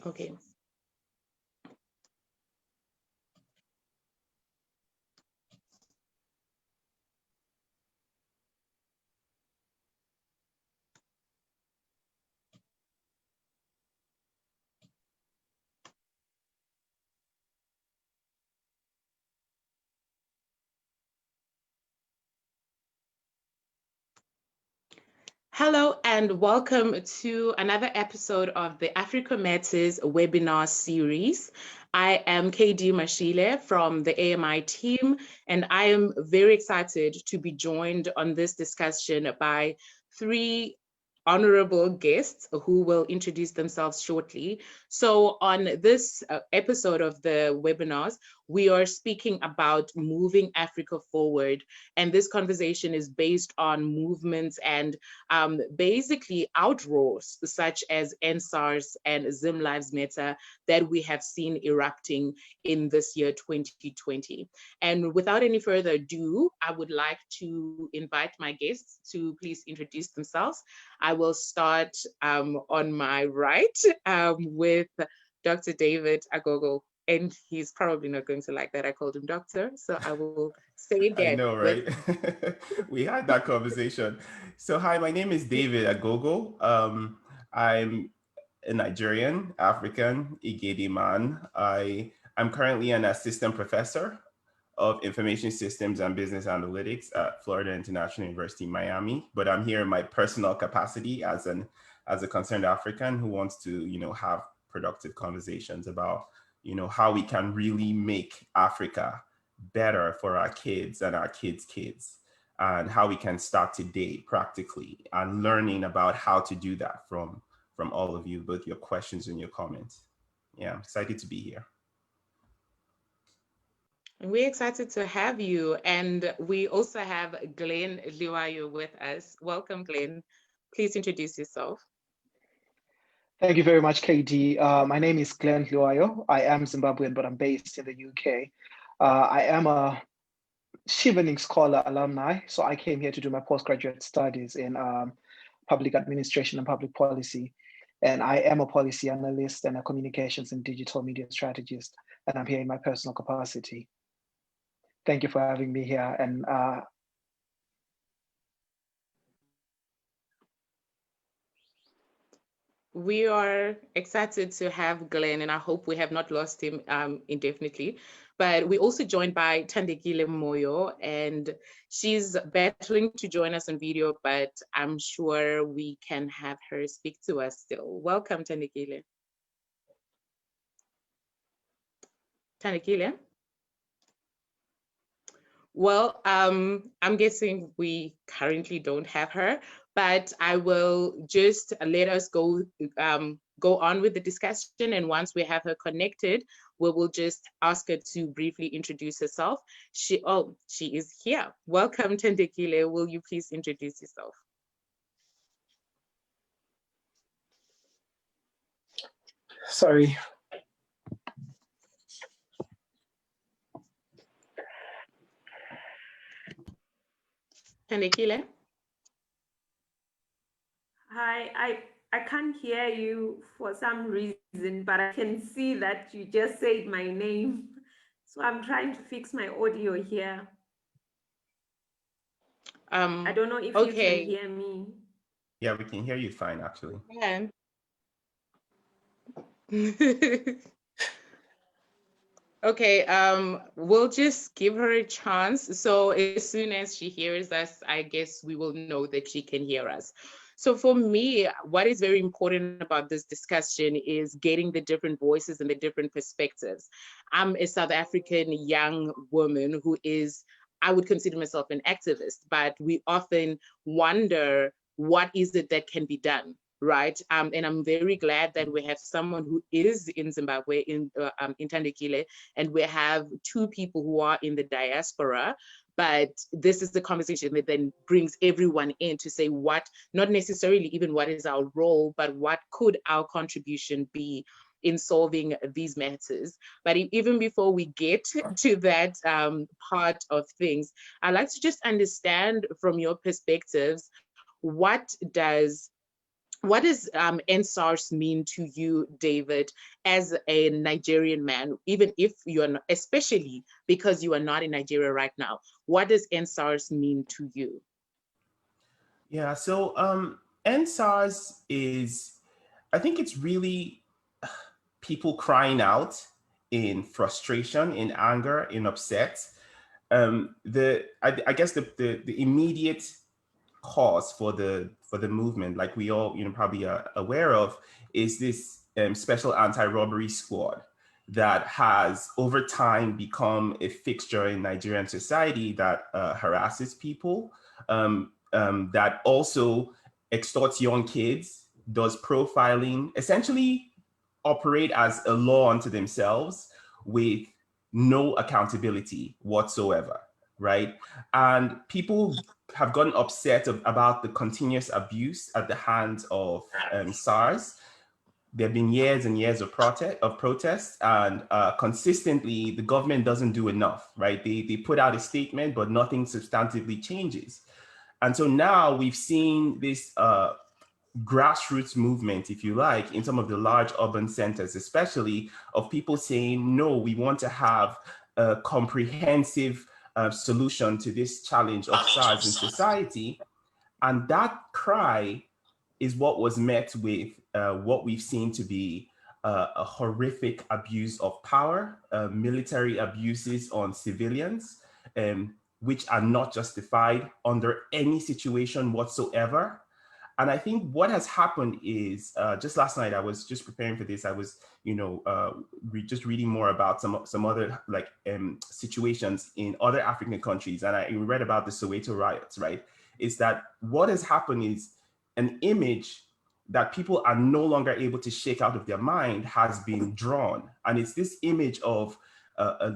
Okay. Hello and welcome to another episode of the Africa Matters webinar series. I am KD Mashile from the AMI team, and I am very excited to be joined on this discussion by three honorable guests who will introduce themselves shortly. So on this episode of the webinars, we are speaking about moving Africa forward. And this conversation is based on movements and basically outroars such as NSARS and Zim Lives Matter that we have seen erupting in this year 2020. And without any further ado, I would like to invite my guests to please introduce themselves. I will start on my right with Dr. David Agogo. And he's probably not going to like that I called him doctor, so I will say again. I know, right? We had that conversation. So hi, my name is David Agogo. I'm a Nigerian, African, Igede man. I'm currently an assistant professor of information systems and business analytics at Florida International University, Miami. But I'm here in my personal capacity as a concerned African who wants to, have productive conversations about, how we can really make Africa better for our kids and our kids' kids, and how we can start today practically and learning about how to do that from all of you, both your questions and your comments. Yeah, I'm excited to be here. We're excited to have you. And we also have Glen Dhliwayo with us. Welcome, Glen. Please introduce yourself. Thank you very much, KD. My name is Glen Dhliwayo. I am Zimbabwean, but I'm based in the UK. I am a Chevening Scholar alumni, so I came here to do my postgraduate studies in public administration and public policy. And I am a policy analyst and a communications and digital media strategist, and I'm here in my personal capacity. Thank you for having me here. And we are excited to have Glen, and I hope we have not lost him indefinitely. But we're also joined by Thandekile Moyo, and she's battling to join us on video, but I'm sure we can have her speak to us still. Welcome, Thandekile. Thandekile? Well, I'm guessing we currently don't have her, but I will just let us go on with the discussion. And once we have her connected, we will just ask her to briefly introduce herself. She is here. Welcome, Thandekile. Will you please introduce yourself? Sorry. Thandekile? Hi, I can't hear you for some reason, but I can see that you just said my name. So I'm trying to fix my audio here. I don't know if you can hear me. Yeah, we can hear you fine, actually. Yeah. Okay, we'll just give her a chance. So as soon as she hears us, I guess we will know that she can hear us. So for me, what is very important about this discussion is getting the different voices and the different perspectives. I'm a South African young woman who is, I would consider myself an activist, but we often wonder, what is it that can be done? Right. And I'm very glad that we have someone who is in Zimbabwe, in Thandekile, and we have two people who are in the diaspora. But this is the conversation that then brings everyone in to say what, not necessarily even what is our role, but what could our contribution be in solving these matters. But even before we get to that part of things, I'd like to just understand from your perspectives, what does what does NSARS mean to you, David, as a Nigerian man, even if you're not, especially because you are not in Nigeria right now? What does NSARS mean to you? Yeah, so NSARS is, I think it's really people crying out in frustration, in anger, in upset. I guess the immediate cause for the movement, like we all probably are aware of, is this special anti-robbery squad that has over time become a fixture in Nigerian society that harasses people, that also extorts young kids, does profiling, essentially operate as a law unto themselves with no accountability whatsoever, right? And people have gotten upset about the continuous abuse at the hands of SARS. There have been years and years of protests, and consistently the government doesn't do enough, right? They put out a statement, but nothing substantively changes. And so now we've seen this grassroots movement, if you like, in some of the large urban centers, especially, of people saying, no, we want to have a comprehensive solution to this challenge of SARS in society. And that cry is what was met with what we've seen to be a horrific abuse of power, military abuses on civilians, which are not justified under any situation whatsoever. And I think what has happened is, just last night, I was just preparing for this. I was, just reading more about some other situations in other African countries. And I read about the Soweto riots, right? Is that what has happened is an image that people are no longer able to shake out of their mind has been drawn. And it's this image of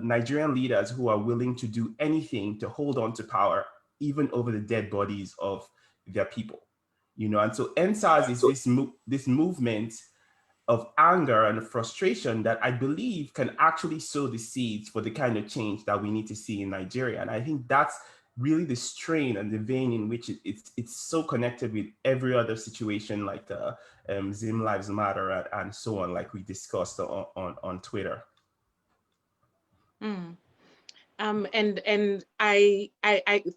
Nigerian leaders who are willing to do anything to hold on to power, even over the dead bodies of their people. And so NSARS is this movement of anger and frustration that I believe can actually sow the seeds for the kind of change that we need to see in Nigeria. And I think that's really the strain and the vein in which it's so connected with every other situation, like Zim Lives Matter and so on, like we discussed on Twitter. Mm. And I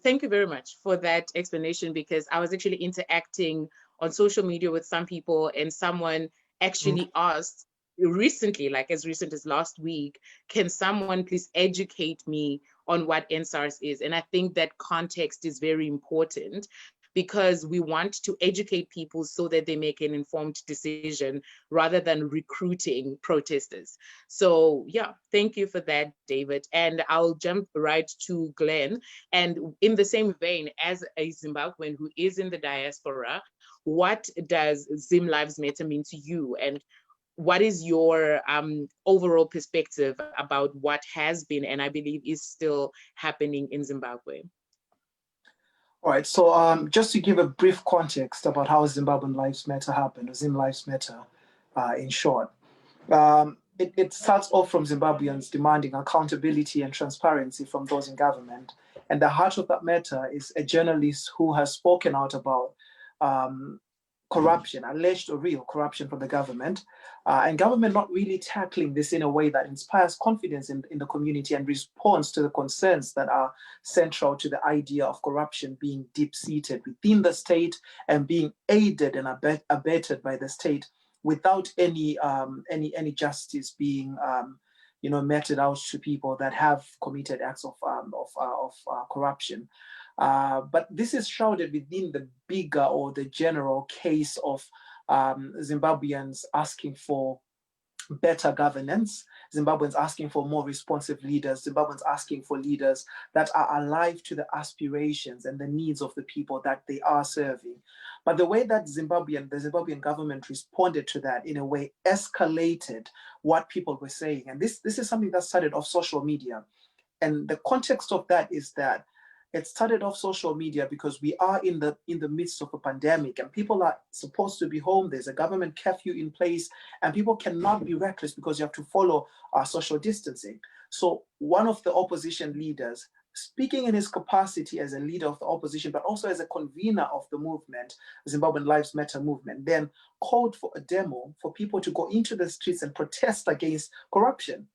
thank you very much for that explanation, because I was actually interacting on social media with some people, and someone actually asked recently, like as recent as last week, can someone please educate me on what NSARS is? And I think that context is very important, because we want to educate people so that they make an informed decision rather than recruiting protesters. So yeah, thank you for that, David. And I'll jump right to Glen. And in the same vein, as a Zimbabwean who is in the diaspora, what does Zim Lives Matter mean to you? And what is your overall perspective about what has been, and I believe is still happening in Zimbabwe? All right, so just to give a brief context about how Zimbabwean Lives Matter happened, or Zim Lives Matter in short. It starts off from Zimbabweans demanding accountability and transparency from those in government. And the heart of that matter is a journalist who has spoken out about corruption, alleged or real corruption from the government, and government not really tackling this in a way that inspires confidence in the community and responds to the concerns that are central to the idea of corruption being deep-seated within the state and being aided and abetted by the state without any justice being meted out to people that have committed acts of corruption. But this is shrouded within the bigger or the general case of Zimbabweans asking for better governance, Zimbabweans asking for more responsive leaders, Zimbabweans asking for leaders that are alive to the aspirations and the needs of the people that they are serving. But the way that the Zimbabwean government responded to that, in a way, escalated what people were saying. And this is something that started off social media. And the context of that is that it started off social media because we are in the midst of a pandemic and people are supposed to be home. There's a government curfew in place and people cannot be reckless because you have to follow social distancing. So one of the opposition leaders speaking in his capacity as a leader of the opposition, but also as a convener of the movement, Zimbabwean Lives Matter movement, then called for a demo for people to go into the streets and protest against corruption.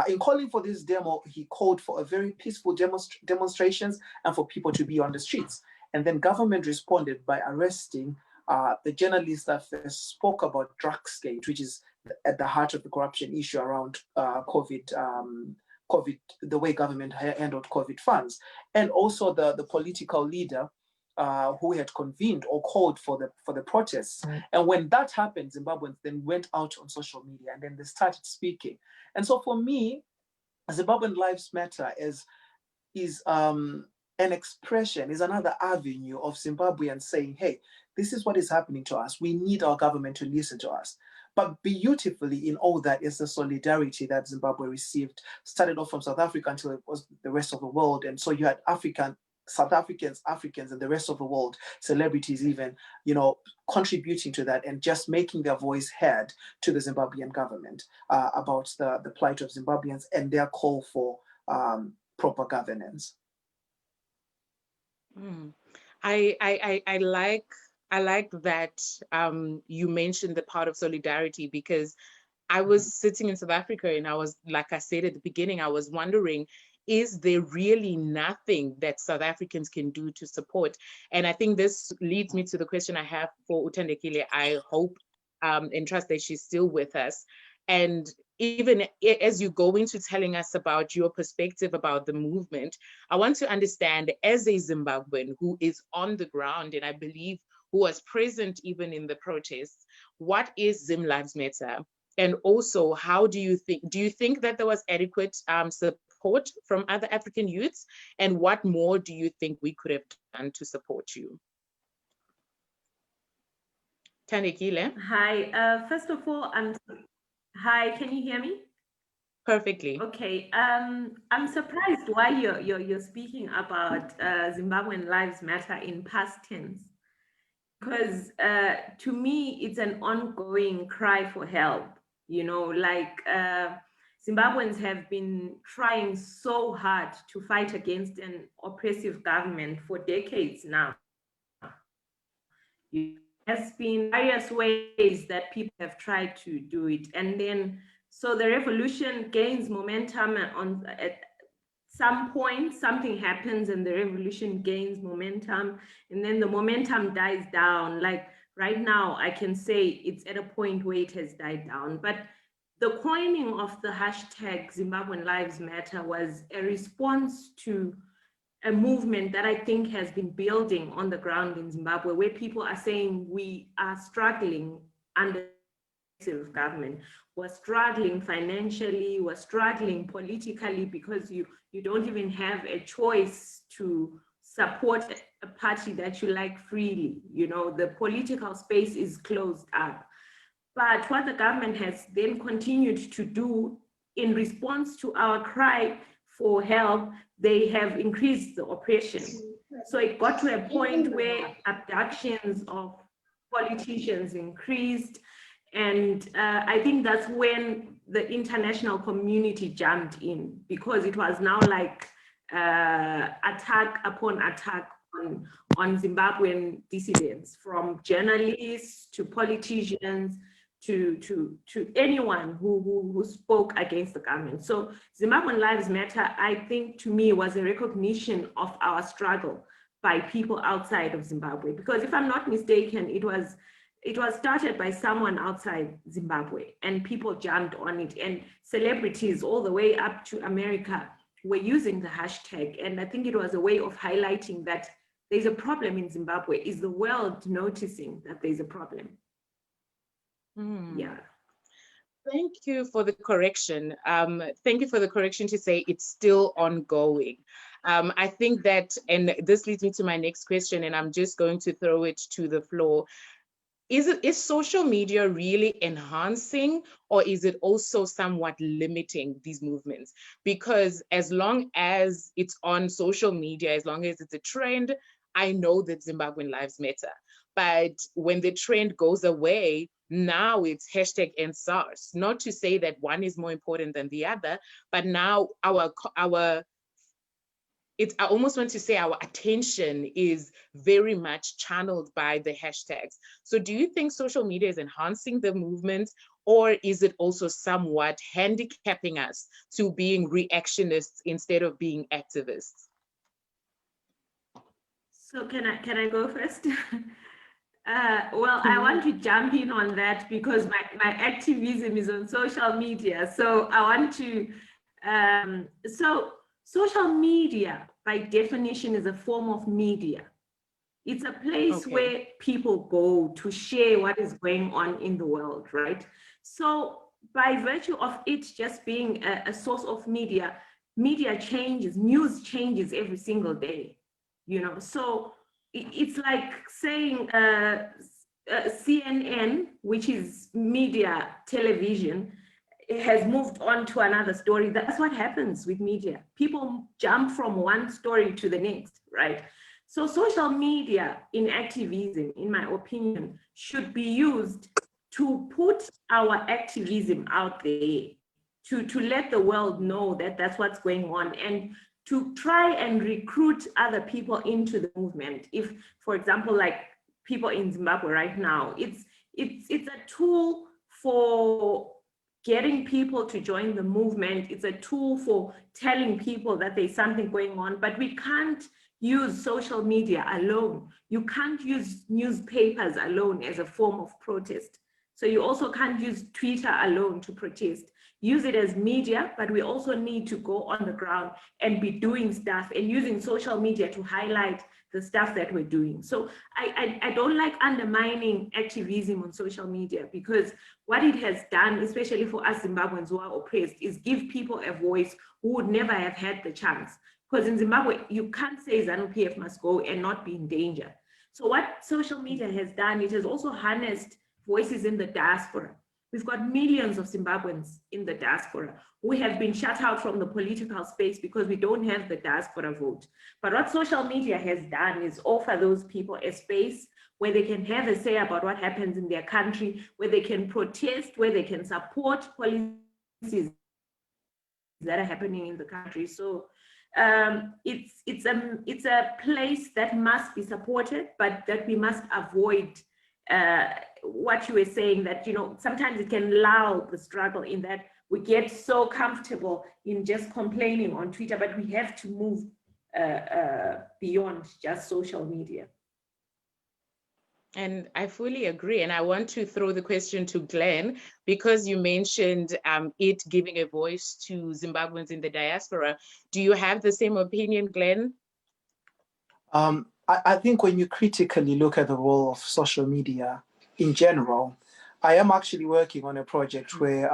In calling for this demo, he called for a very peaceful demonstrations and for people to be on the streets. And then government responded by arresting the journalist that first spoke about Drugsgate, which is at the heart of the corruption issue around COVID, the way government handled COVID funds, and also the political leader who had convened or called for the protests. And when that happened, Zimbabweans then went out on social media and then they started speaking. And so for me, Zimbabwean Lives Matter is an expression, is another avenue of Zimbabweans saying, hey, this is what is happening to us. We need our government to listen to us. But beautifully in all that is the solidarity that Zimbabwe received, started off from South Africa until it was the rest of the world. And so you had South Africans, Africans, and the rest of the world, celebrities even, contributing to that and just making their voice heard to the Zimbabwean government about the plight of Zimbabweans and their call for proper governance. I like that you mentioned the part of solidarity, because I was sitting in South Africa and I was, like I said at the beginning, I was wondering, is there really nothing that South Africans can do to support? And I think this leads me to the question I have for Thandekile. I hope and trust that she's still with us. And even as you go into telling us about your perspective about the movement, I want to understand, as a Zimbabwean who is on the ground, and I believe who was present even in the protests, what is Zim Lives Matter? And also, how do you think that there was adequate support from other African youths? And what more do you think we could have done to support you? Thandekile. Hi, first of all, hi, can you hear me? Perfectly. Okay, I'm surprised why you're speaking about Zimbabwean Lives Matter in past tense, because to me it's an ongoing cry for help. Zimbabweans have been trying so hard to fight against an oppressive government for decades now. There's been various ways that people have tried to do it, and then so the revolution gains momentum, and at some point something happens and the revolution gains momentum, and then the momentum dies down. Like right now, I can say it's at a point where it has died down. But the coining of the hashtag Zimbabwean Lives Matter was a response to a movement that I think has been building on the ground in Zimbabwe, where people are saying we are struggling under government, we're struggling financially, we're struggling politically, because you don't even have a choice to support a party that you like freely. The political space is closed up. But what the government has then continued to do in response to our cry for help, they have increased the oppression. So it got to a point where abductions of politicians increased. And I think that's when the international community jumped in, because it was now like attack upon attack on Zimbabwean dissidents, from journalists to politicians to anyone who spoke against the government. So Zimbabwean Lives Matter, I think, to me, was a recognition of our struggle by people outside of Zimbabwe. Because if I'm not mistaken, it was started by someone outside Zimbabwe, and people jumped on it, and celebrities all the way up to America were using the hashtag. And I think it was a way of highlighting that there's a problem in Zimbabwe. Is the world noticing that there's a problem? Yeah. Thank you for the correction. Thank you for the correction to say it's still ongoing. I think that, and this leads me to my next question, and I'm just going to throw it to the floor. Is social media really enhancing, or is it also somewhat limiting these movements? Because as long as it's on social media, as long as it's a trend, I know that Zimbabwean Lives Matter. But when the trend goes away, now it's hashtag #EndSARS. Not to say that one is more important than the other, but now our I almost want to say our attention is very much channeled by the hashtags. So do you think social media is enhancing the movement, or is it also somewhat handicapping us to being reactionists instead of being activists? So can I go first? Well, I want to jump in on that because my activism is on social media. So I want to, so social media by definition is a form of media. It's a place where people go to share what is going on in the world, right? So by virtue of it just being a source of media, media changes, news changes every single day, you know? So it's like saying CNN, which is media television, has moved on to another story. That's what happens with media. People jump from one story to the next, right? So social media in activism, in my opinion, should be used to put our activism out there, to let the world know that that's what's going on, and to try and recruit other people into the movement. If, for example, like people in Zimbabwe right now, it's a tool for getting people to join the movement. It's a tool for telling people that there's something going on, but we can't use social media alone. You can't use newspapers alone as a form of protest. So you also can't use Twitter alone to protest. Use it as media, but we also need to go on the ground and be doing stuff and using social media to highlight the stuff that we're doing. So I don't like undermining activism on social media, because what it has done, especially for us Zimbabweans who are oppressed, is give people a voice who would never have had the chance. Because in Zimbabwe, you can't say ZANU-PF must go and not be in danger. So what social media has done, it has also harnessed voices in the diaspora. We've got millions of Zimbabweans in the diaspora. We have been shut out from the political space because we don't have the diaspora vote. But what social media has done is offer those people a space where they can have a say about what happens in their country, where they can protest, where they can support policies that are happening in the country. So it's a place that must be supported, but that we must avoid what you were saying, that, you know, sometimes it can lull the struggle in that we get so comfortable in just complaining on Twitter, but we have to move beyond just social media. And I fully agree. And I want to throw the question to Glen, because you mentioned it giving a voice to Zimbabweans in the diaspora. Do you have the same opinion, Glen? I think when you critically look at the role of social media in general, I am actually working on a project where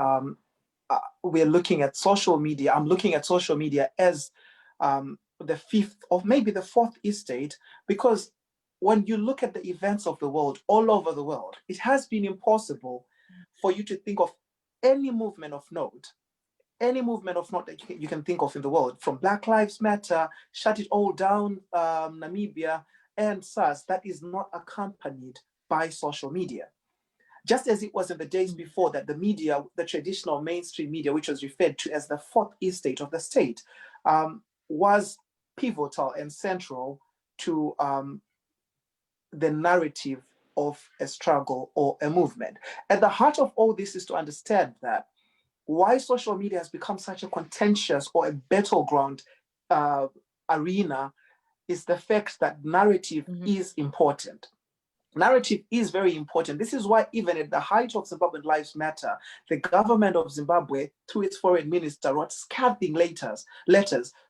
we're looking at social media. I'm looking at social media as the fifth or maybe the fourth estate, because when you look at the events of the world, all over the world, it has been impossible for you to think of any movement of note that you can think of in the world, from Black Lives Matter, Shut It All Down, Namibia, and SARS, that is not accompanied by social media. Just as it was in the days before that the media, the traditional mainstream media, which was referred to as the fourth estate of the state, was pivotal and central to the narrative of a struggle or a movement. At the heart of all this is to understand that why social media has become such a contentious or a battleground arena is the fact that narrative is important. Narrative is very important. This is why even at the height of Zimbabwean Lives Matter, the government of Zimbabwe, through its foreign minister, wrote scathing letters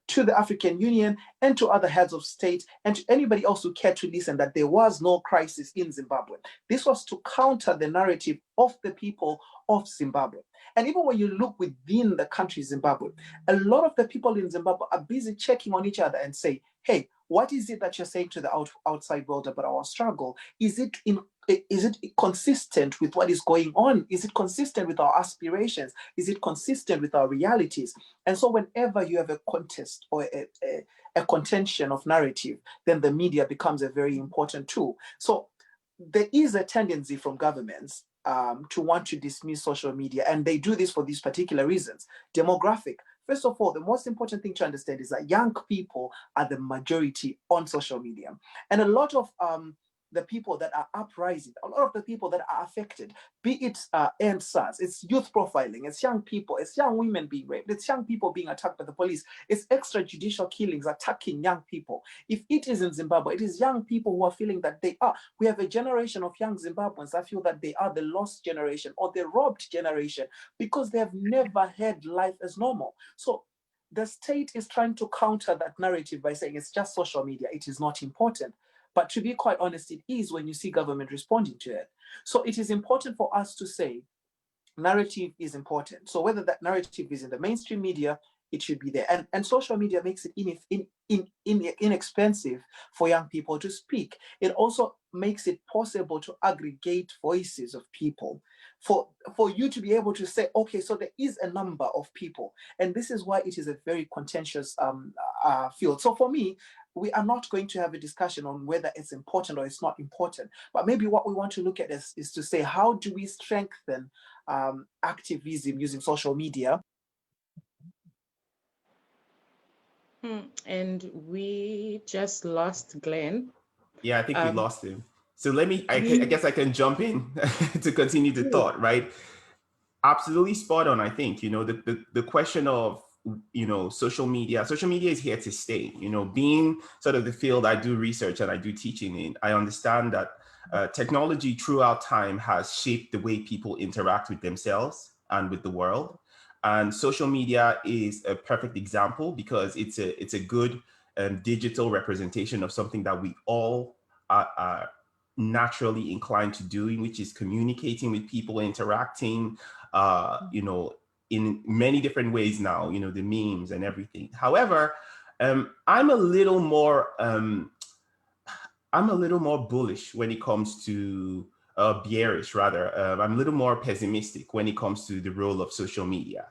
to the African Union and to other heads of state and to anybody else who cared to listen, that there was no crisis in Zimbabwe. This was to counter the narrative of the people of Zimbabwe. And even when you look within the country Zimbabwe, a lot of the people in Zimbabwe are busy checking on each other and say, hey, what is it that you're saying to the outside world about our struggle? Is it consistent with what is going on? Is it consistent with our aspirations? Is it consistent with our realities? And so whenever you have a contest or a contention of narrative, then the media becomes a very important tool. So there is a tendency from governments to want to dismiss social media, and they do this for these particular reasons. Demographic. First of all, the most important thing to understand is that young people are the majority on social media. And a lot of the people that are uprising, a lot of the people that are affected, be it EndSARS, it's youth profiling, it's young people, it's young women being raped, it's young people being attacked by the police, it's extrajudicial killings attacking young people. If it is in Zimbabwe, it is young people who are feeling that we have a generation of young Zimbabweans that feel that they are the lost generation or the robbed generation because they have never had life as normal. So the state is trying to counter that narrative by saying it's just social media, it is not important. But to be quite honest, it is when you see government responding to it. So it is important for us to say narrative is important. So whether that narrative is in the mainstream media, it should be there. And social media makes it inexpensive for young people to speak. It also makes it possible to aggregate voices of people. For you to be able to say, okay, so there is a number of people. And this is why it is a very contentious field. So for me, we are not going to have a discussion on whether it's important or it's not important. But maybe what we want to look at is to say, how do we strengthen activism using social media? And we just lost Glenn. Yeah, I think we lost him. So I guess I can jump in to continue the thought, right? Absolutely spot on. I think, the question of, social media is here to stay. Being sort of the field I do research and I do teaching in, I understand that technology throughout time has shaped the way people interact with themselves and with the world. And social media is a perfect example because it's a good digital representation of something that we all are naturally inclined to doing, which is communicating with people, interacting, in many different ways now, the memes and everything. However, I'm a little more bullish when it comes to bearish rather. I'm a little more pessimistic when it comes to the role of social media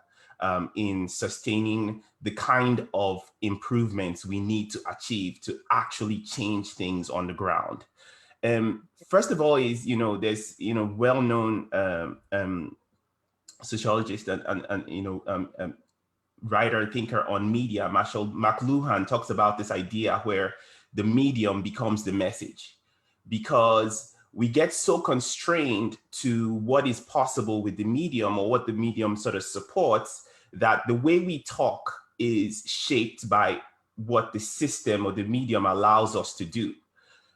in sustaining the kind of improvements we need to achieve to actually change things on the ground. First of all is, there's, well-known sociologist and writer, thinker on media, Marshall McLuhan, talks about this idea where the medium becomes the message, because we get so constrained to what is possible with the medium or what the medium sort of supports that the way we talk is shaped by what the system or the medium allows us to do.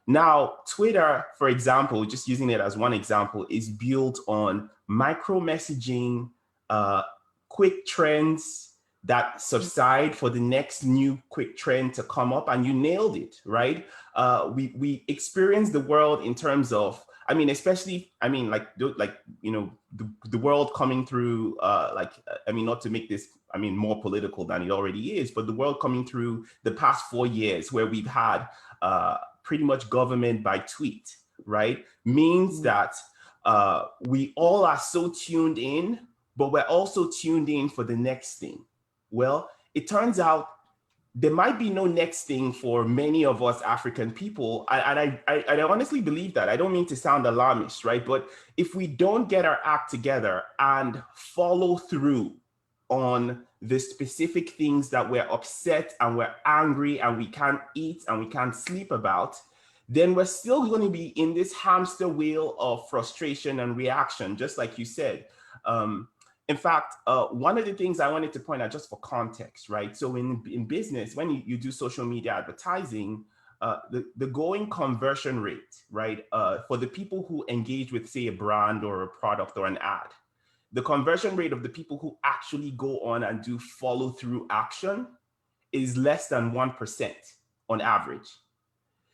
Now, Twitter, for example, just using it as one example, is built on micro messaging, quick trends that subside for the next new quick trend to come up, and you nailed it, right? We experience the world in terms of, especially, the world coming through, not to make this, more political than it already is, but the world coming through the past 4 years where we've had pretty much government by tweet, right? Means that we all are so tuned in, but we're also tuned in for the next thing. Well, it turns out there might be no next thing for many of us African people. I honestly believe that. I don't mean to sound alarmist, right? But if we don't get our act together and follow through on the specific things that we're upset and we're angry and we can't eat and we can't sleep about, then we're still going to be in this hamster wheel of frustration and reaction, just like you said. In fact, one of the things I wanted to point out just for context, right? So in business, when you do social media advertising, the going conversion rate, right? For the people who engage with, say, a brand or a product or an ad, the conversion rate of the people who actually go on and do follow through action is less than 1% on average.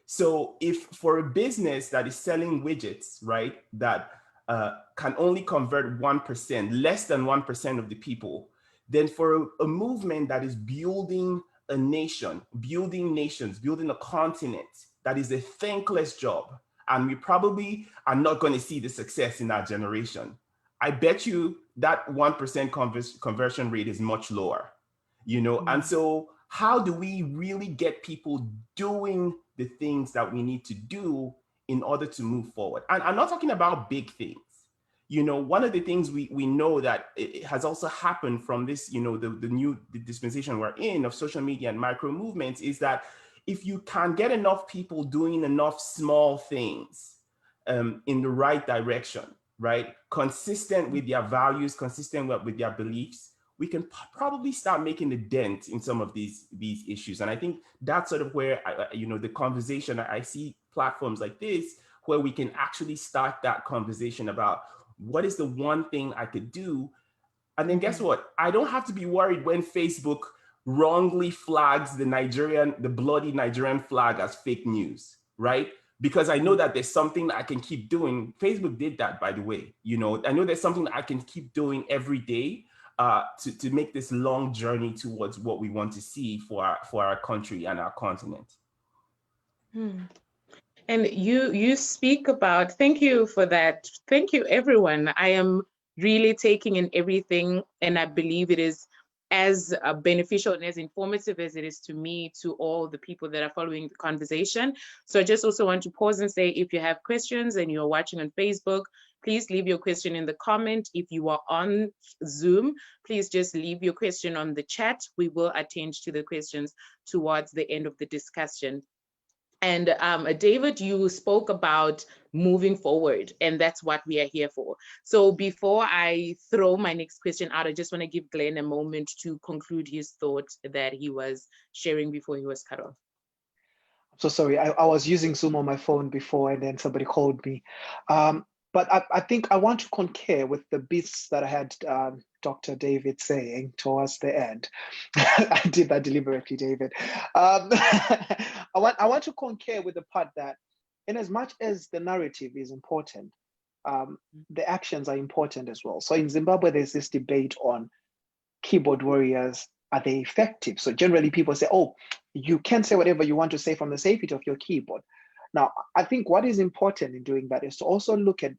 So if for a business that is selling widgets, right, that can only convert 1%, less than 1% of the people, then for a movement that is building a nation, building nations, building a continent, that is a thankless job. And we probably are not going to see the success in our generation. I bet you that 1% conversion rate is much lower, And so how do we really get people doing the things that we need to do in order to move forward? And I'm not talking about big things. one of the things we know that it has also happened from this, the new dispensation we're in of social media and micro movements is that if you can get enough people doing enough small things in the right direction, right, consistent with their values, consistent with their beliefs, we can probably start making a dent in some of these issues. And I think that's sort of where, the conversation, I see platforms like this, where we can actually start that conversation about what is the one thing I could do. And then guess what? I don't have to be worried when Facebook wrongly flags the bloody Nigerian flag as fake news, right? Because I know that there's something that I can keep doing. Facebook did that, by the way. I know there's something that I can keep doing every day to make this long journey towards what we want to see for our country and our continent. And you speak about, thank you for that. Thank you, everyone. I am really taking in everything, and I believe it is as beneficial and as informative as it is to me, to all the people that are following the conversation. So I just also want to pause and say, if you have questions and you're watching on Facebook, please leave your question in the comment. If you are on Zoom, please just leave your question on the chat. We will attend to the questions towards the end of the discussion. And David, you spoke about moving forward, and that's what we are here for. So before I throw my next question out, I just want to give Glenn a moment to conclude his thoughts that he was sharing before he was cut off. I'm so sorry. I was using Zoom on my phone before, and then somebody called me. But I think I want to concur with the bits that I had Dr. David saying towards the end. I did that deliberately, David. I want to concur with the part that, in as much as the narrative is important, the actions are important as well. So in Zimbabwe, there's this debate on keyboard warriors. Are they effective? So generally people say, oh, you can say whatever you want to say from the safety of your keyboard. Now, I think what is important in doing that is to also look at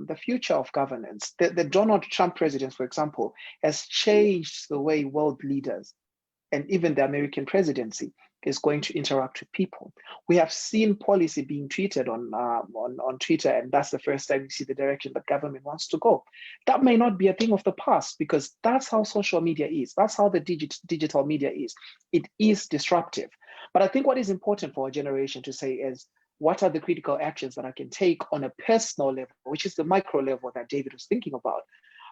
the future of governance. The Donald Trump presidency, for example, has changed the way world leaders and even the American presidency is going to interact with people. We have seen policy being tweeted on Twitter, and that's the first time we see the direction that government wants to go. That may not be a thing of the past, because that's how social media is. That's how the digital media is. It is disruptive. But I think what is important for our generation to say is, what are the critical actions that I can take on a personal level, which is the micro level that David was thinking about,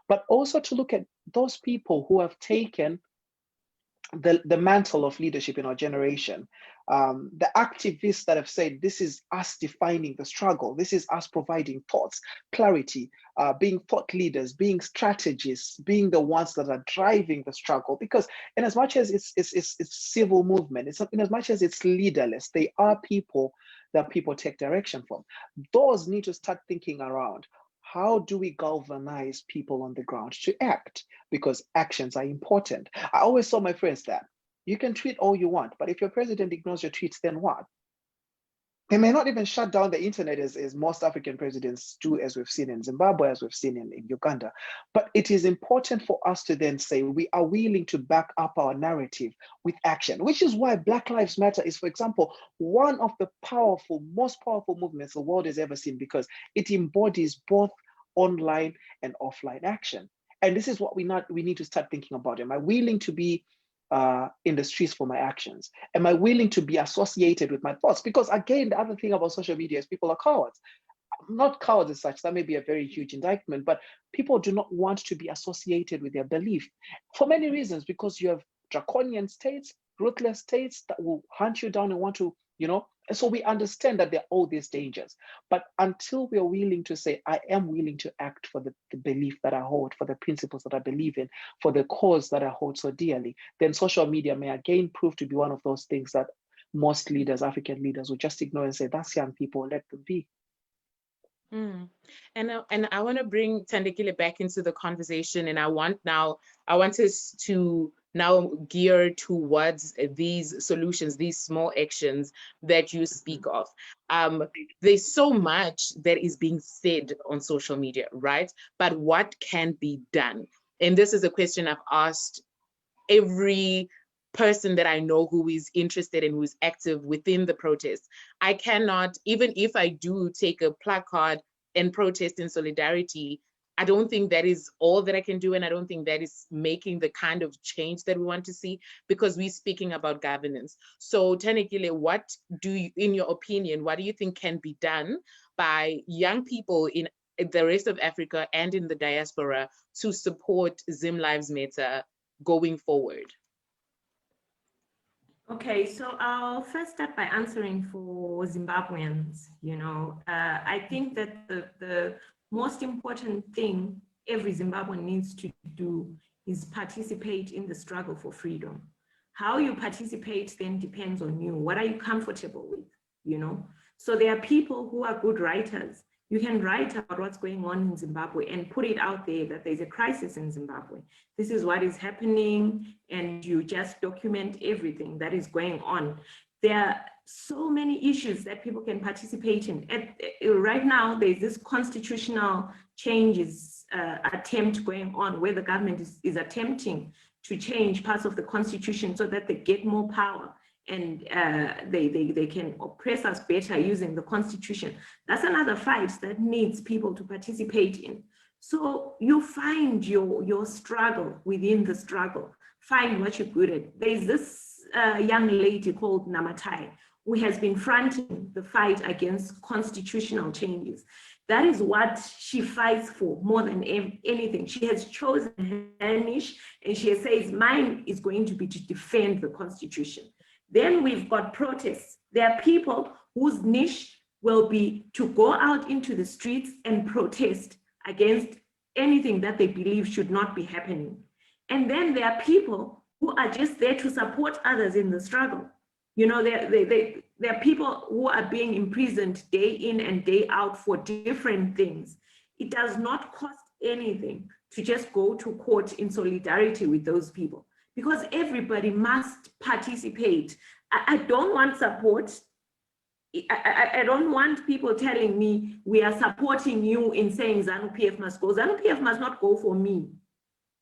but also to look at those people who have taken the mantle of leadership in our generation, the activists that have said, this is us defining the struggle, this is us providing thoughts, clarity, being thought leaders, being strategists, being the ones that are driving the struggle. Because in as much as it's civil movement, in as much as it's leaderless, they are people that people take direction from. Those need to start thinking around, how do we galvanize people on the ground to act? Because actions are important. I always tell my friends that you can tweet all you want, but if your president ignores your tweets, then what? They may not even shut down the internet as most African presidents do, as we've seen in Zimbabwe, as we've seen in Uganda. But it is important for us to then say we are willing to back up our narrative with action, which is why Black Lives Matter is, for example, one of the most powerful movements the world has ever seen, because it embodies both online and offline action. And this is what we need to start thinking about. Am I willing to be in the streets for my actions? Am I willing to be associated with my thoughts? Because again, the other thing about social media is people are cowards. Not cowards as such, that may be a very huge indictment, but people do not want to be associated with their belief for many reasons, because you have draconian states, ruthless states that will hunt you down and want to, and so we understand that there are all these dangers. But until we are willing to say, I am willing to act for the belief that I hold, for the principles that I believe in, for the cause that I hold so dearly, then social media may again prove to be one of those things that most leaders, African leaders, will just ignore and say, that's young people, let them be. And I want to bring Thandekile back into the conversation, and I want us to now gear towards these solutions, these small actions that you speak of. There's so much that is being said on social media, right? But what can be done? And this is a question I've asked every person that I know who is interested and who is active within the protest. I cannot, even if I do take a placard and protest in solidarity, I don't think that is all that I can do, and I don't think that is making the kind of change that we want to see, because we're speaking about governance. So Thandekile, what do you, in your opinion, what do you think can be done by young people in the rest of Africa and in the diaspora to support Zim Lives Matter going forward? Okay, so I'll first start by answering for Zimbabweans. I think that the most important thing every Zimbabwean needs to do is participate in the struggle for freedom. How you participate then depends on you. What are you comfortable with, So there are people who are good writers. You can write about what's going on in Zimbabwe and put it out there that there's a crisis in Zimbabwe. This is what is happening, and you just document everything that is going on. There are so many issues that people can participate in. Right now, there's this constitutional changes attempt going on where the government is attempting to change parts of the constitution so that they get more power and they can oppress us better using the constitution. That's another fight that needs people to participate in. So you find your struggle within the struggle, find what you're good at. There's this young lady called Namatai who has been fronting the fight against constitutional changes. That is what she fights for more than anything. She has chosen her niche, and she says, mine is going to be to defend the constitution. Then we've got protests. There are people whose niche will be to go out into the streets and protest against anything that they believe should not be happening. And then there are people who are just there to support others in the struggle. There are people who are being imprisoned day in and day out for different things. It does not cost anything to just go to court in solidarity with those people, because everybody must participate. I don't want support. I don't want people telling me we are supporting you in saying ZANU-PF must go. ZANU-PF must not go for me.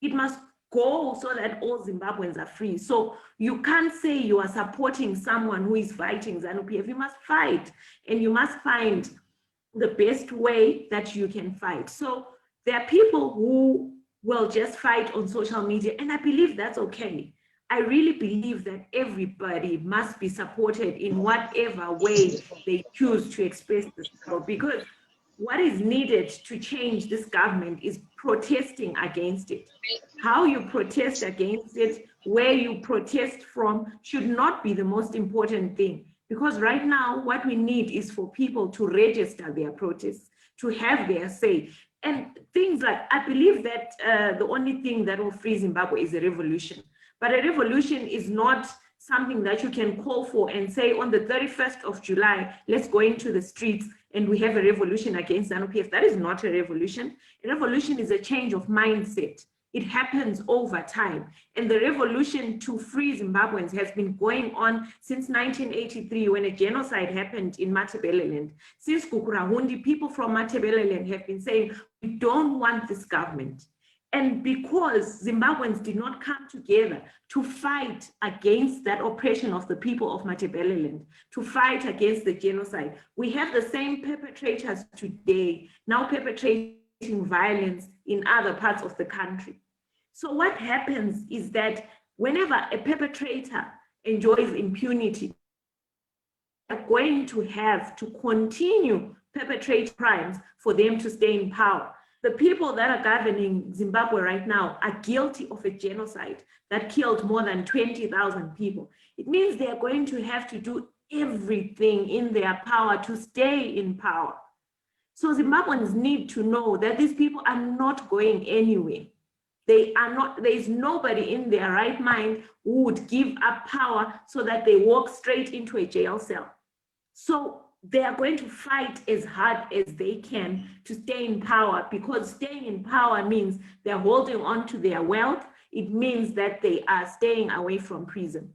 It must go so that all Zimbabweans are free. So you can't say you are supporting someone who is fighting ZANU-PF. You must fight, and you must find the best way that you can fight. So there are people who will just fight on social media, and I believe that's okay. I really believe that everybody must be supported in whatever way they choose to express the struggle, because what is needed to change this government is protesting against it. How you protest against it, where you protest from, should not be the most important thing. Because right now, what we need is for people to register their protests, to have their say. And things like, I believe that the only thing that will free Zimbabwe is a revolution. But a revolution is not something that you can call for and say on the 31st of July, let's go into the streets and we have a revolution against ZANU-PF. That is not a revolution. A revolution is a change of mindset. It happens over time. And the revolution to free Zimbabweans has been going on since 1983, when a genocide happened in Matabeleland. Since Kukurahundi, people from Matabeleland have been saying, we don't want this government. And because Zimbabweans did not come together to fight against that oppression of the people of Matabeleland, to fight against the genocide, we have the same perpetrators today, now perpetrating violence in other parts of the country. So what happens is that whenever a perpetrator enjoys impunity, they're going to have to continue perpetrate crimes for them to stay in power. The people that are governing Zimbabwe right now are guilty of a genocide that killed more than 20,000 people. It means they are going to have to do everything in their power to stay in power. So Zimbabweans need to know that these people are not going anywhere. They are not, there is nobody in their right mind who would give up power so that they walk straight into a jail cell. So they are going to fight as hard as they can to stay in power, because staying in power means they're holding on to their wealth. It means that they are staying away from prison.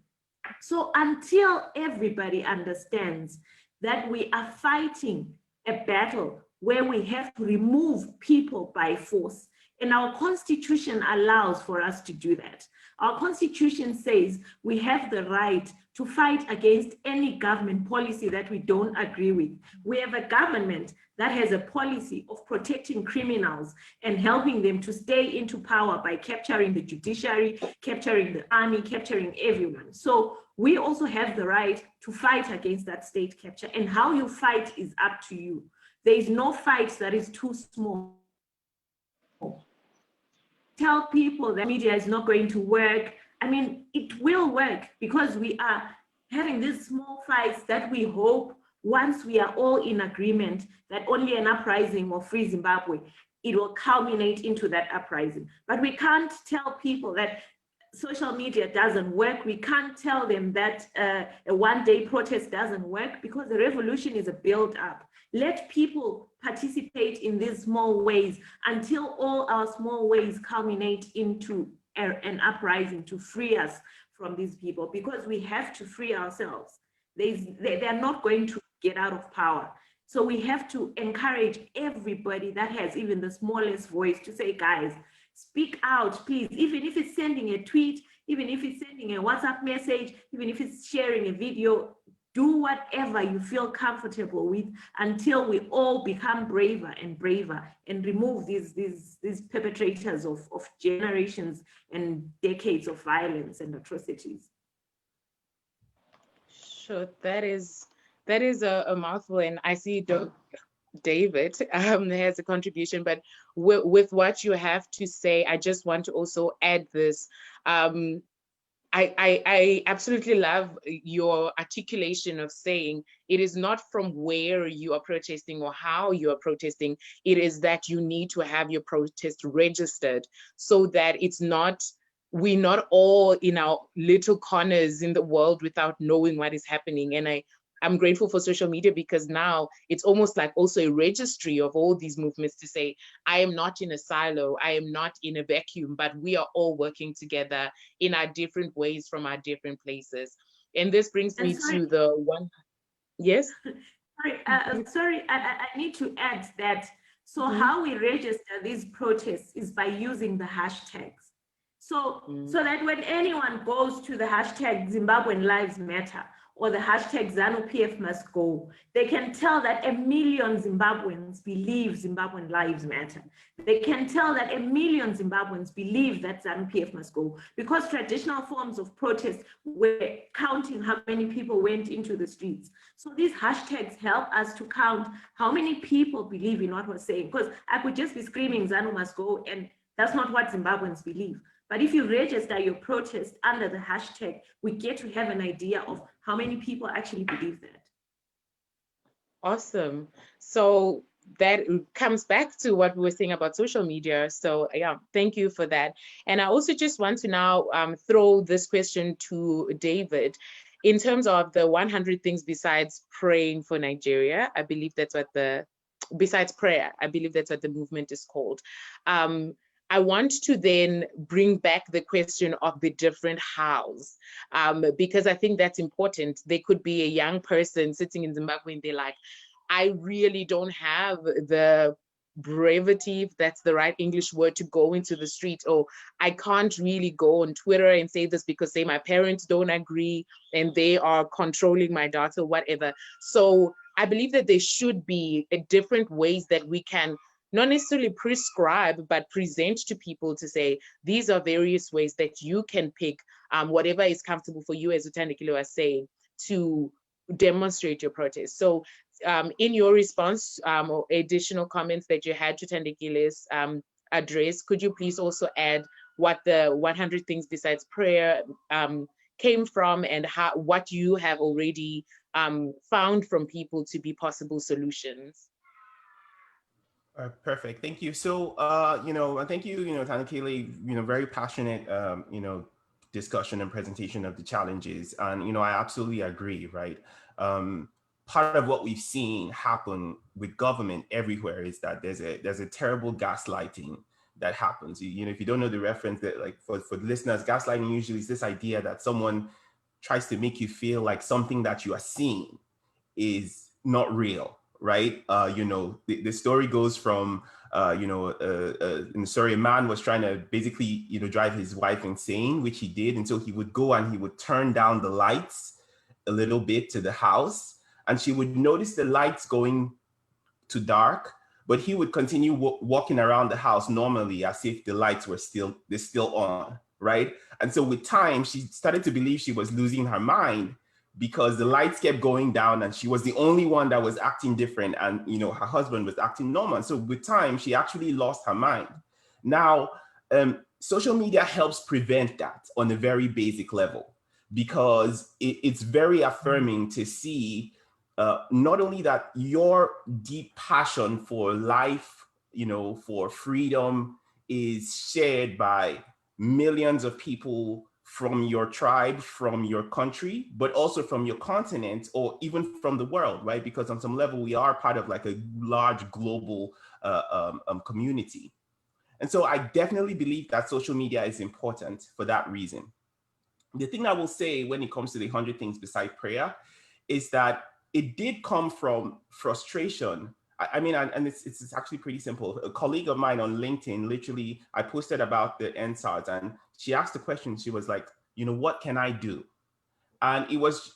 So until everybody understands that we are fighting a battle where we have to remove people by force, and our constitution allows for us to do that. Our constitution says we have the right to fight against any government policy that we don't agree with. We have a government that has a policy of protecting criminals and helping them to stay into power by capturing the judiciary, capturing the army, capturing everyone. So we also have the right to fight against that state capture, and how you fight is up to you. There is no fight that is too small. Tell people that media is not going to work. I mean, it will work because we are having these small fights that we hope, once we are all in agreement that only an uprising will free Zimbabwe, it will culminate into that uprising. But we can't tell people that social media doesn't work. We can't tell them that a one-day protest doesn't work, because the revolution is a build-up. Let people participate in these small ways until all our small ways culminate into an uprising to free us from these people, because we have to free ourselves. They're not going to get out of power. So we have to encourage everybody that has even the smallest voice to say, guys, speak out, please, even if it's sending a tweet, even if it's sending a WhatsApp message, even if it's sharing a video, do whatever you feel comfortable with until we all become braver and braver and remove these perpetrators of generations and decades of violence and atrocities. Sure, that is a mouthful, and I see David has a contribution, but with what you have to say, I just want to also add this. I absolutely love your articulation of saying it is not from where you are protesting or how you are protesting. It is that you need to have your protest registered so that we're not all in our little corners in the world without knowing what is happening. And I'm grateful for social media, because now it's almost like also a registry of all these movements to say, I am not in a silo, I am not in a vacuum, but we are all working together in our different ways from our different places. And this brings me to the one, yes? Sorry, I need to add that. So how we register these protests is by using the hashtags. So that when anyone goes to the hashtag Zimbabwean Lives Matter, or the hashtag ZANU-PF must go, they can tell that 1 million Zimbabweans believe Zimbabwean lives matter. They can tell that 1 million Zimbabweans believe that ZANU-PF must go, because traditional forms of protest were counting how many people went into the streets. So these hashtags help us to count how many people believe in what we're saying, because I could just be screaming ZANU must go, and that's not what Zimbabweans believe. But if you register your protest under the hashtag, we get to have an idea of how many people actually believe that. Awesome. So that comes back to what we were saying about social media. So yeah, thank you for that. And I also just want to now throw this question to David. In terms of the 100 things besides praying for Nigeria, I believe that's what besides prayer, I believe that's what the movement is called. I want to then bring back the question of the different hows, because I think that's important. There could be a young person sitting in Zimbabwe and they're like, I really don't have the brevity, if that's the right English word, to go into the street, or I can't really go on Twitter and say this because, say, my parents don't agree and they are controlling my data, whatever. So I believe that there should be different ways that we can not necessarily prescribe, but present to people to say, these are various ways that you can pick whatever is comfortable for you, as Thandekile was saying, to demonstrate your protest. So in your response or additional comments that you had to Thandekile's address, could you please also add what the 100 things besides prayer came from, and what you have already found from people to be possible solutions? Perfect. Thank you. So, thank you, Thandekile, very passionate, discussion and presentation of the challenges. And, I absolutely agree, right? Part of what we've seen happen with government everywhere is that there's a terrible gaslighting that happens. If you don't know the reference, that like for the listeners, gaslighting usually is this idea that someone tries to make you feel like something that you are seeing is not real. Right. The story goes from, in the story, a man was trying to basically, drive his wife insane, which he did. And so he would go and he would turn down the lights a little bit to the house, and she would notice the lights going to dark, but he would continue walking around the house normally as if the lights were still on, right? And so with time, she started to believe she was losing her mind because the lights kept going down and she was the only one that was acting different, and her husband was acting normal. So with time, she actually lost her mind. Now, social media helps prevent that on a very basic level, because it's very affirming to see not only that your deep passion for life, for freedom is shared by millions of people from your tribe, from your country, but also from your continent, or even from the world, right? Because on some level, we are part of like a large global community. And so I definitely believe that social media is important for that reason. The thing I will say when it comes to the 100 things beside prayer is that it did come from frustration. I mean, and it's actually pretty simple. A colleague of mine on LinkedIn, literally, I posted about the NSARS, and she asked the question. She was like, what can I do? And it was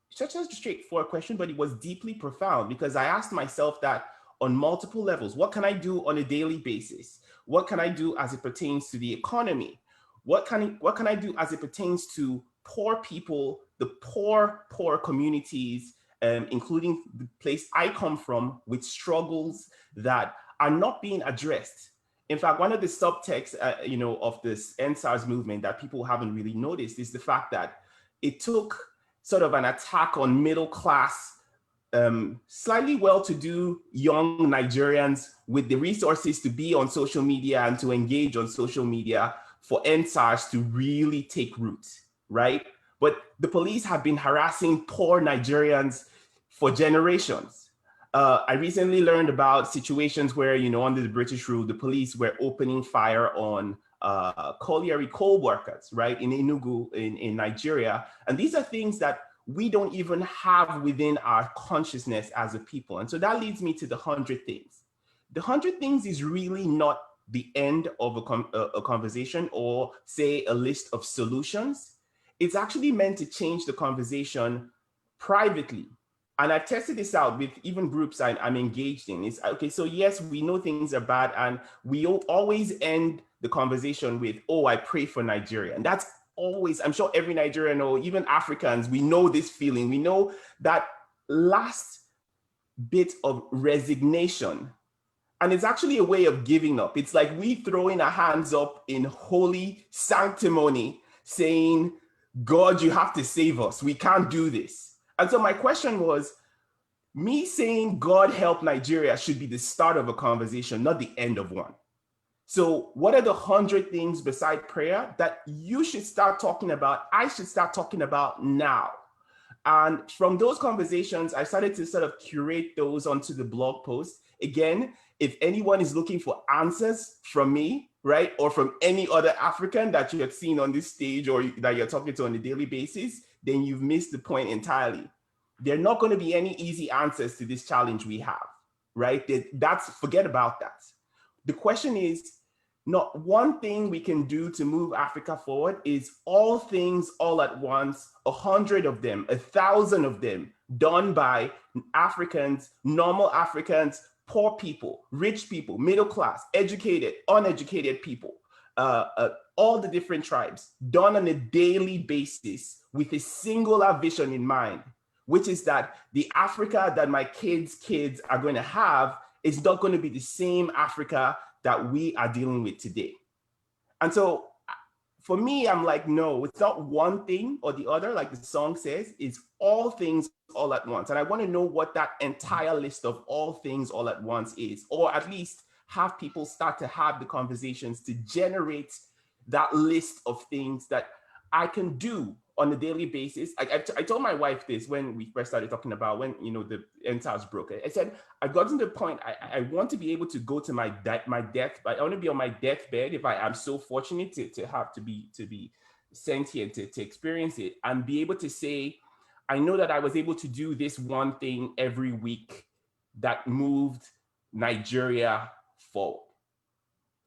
such a straightforward question, but it was deeply profound, because I asked myself that on multiple levels. What can I do on a daily basis? What can I do as it pertains to the economy? What can I do as it pertains to poor people, the poor communities, including the place I come from, with struggles that are not being addressed? In fact, one of the subtexts, of this NSARS movement that people haven't really noticed is the fact that it took sort of an attack on middle class, slightly well-to-do young Nigerians with the resources to be on social media and to engage on social media for NSARS to really take root, right? But the police have been harassing poor Nigerians for generations. I recently learned about situations where, under the British rule, the police were opening fire on colliery coal workers, right, in Enugu, in Nigeria. And these are things that we don't even have within our consciousness as a people. And so that leads me to the 100 things. The 100 things is really not the end of a conversation, or say a list of solutions. It's actually meant to change the conversation privately. And I've tested this out with even groups I'm engaged in. It's okay, so yes, we know things are bad, and we always end the conversation with, oh, I pray for Nigeria. And that's always, I'm sure every Nigerian or even Africans, we know this feeling. We know that last bit of resignation. And it's actually a way of giving up. It's like we throwing our hands up in holy sanctimony, saying, God, you have to save us. We can't do this. And so my question was, me saying, God help Nigeria should be the start of a conversation, not the end of one. So what are the 100 things beside prayer that you should start talking about? I should start talking about now. And from those conversations, I started to sort of curate those onto the blog post. Again, if anyone is looking for answers from me, right, or from any other African that you have seen on this stage or that you're talking to on a daily basis, then you've missed the point entirely. There are not going to be any easy answers to this challenge we have, right? Forget about that. The question is, not one thing we can do to move Africa forward is all things all at once, 100 of them, 1,000 of them, done by Africans, normal Africans, poor people, rich people, middle class, educated, uneducated people, all the different tribes, done on a daily basis with a singular vision in mind, which is that the Africa that my kids' kids are going to have is not going to be the same Africa that we are dealing with today. And so for me, I'm like, no, it's not one thing or the other, like the song says, it's all things all at once. And I want to know what that entire list of all things all at once is, or at least have people start to have the conversations to generate that list of things that I can do on a daily basis. I told my wife this when we first started talking about when, the NSARS broke. I said, I've gotten to the point, I want to be able to go to my death, I want to be on my deathbed if I am so fortunate to be sentient, to experience it, and be able to say, I know that I was able to do this one thing every week that moved Nigeria forward.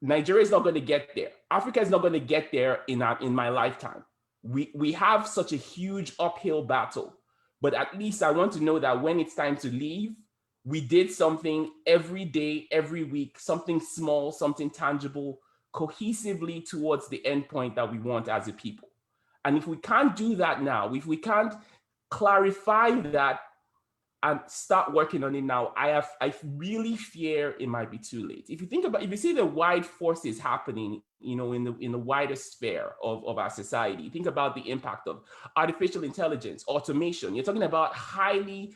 Nigeria is not going to get there. Africa is not going to get there in my lifetime. We have such a huge uphill battle, but at least I want to know that when it's time to leave, we did something every day, every week, something small, something tangible, cohesively towards the endpoint that we want as a people. And if we can't do that now, if we can't clarify that and start working on it now, I really fear it might be too late. If you see the wide forces happening, in the wider sphere of our society, think about the impact of artificial intelligence, automation. You're talking about highly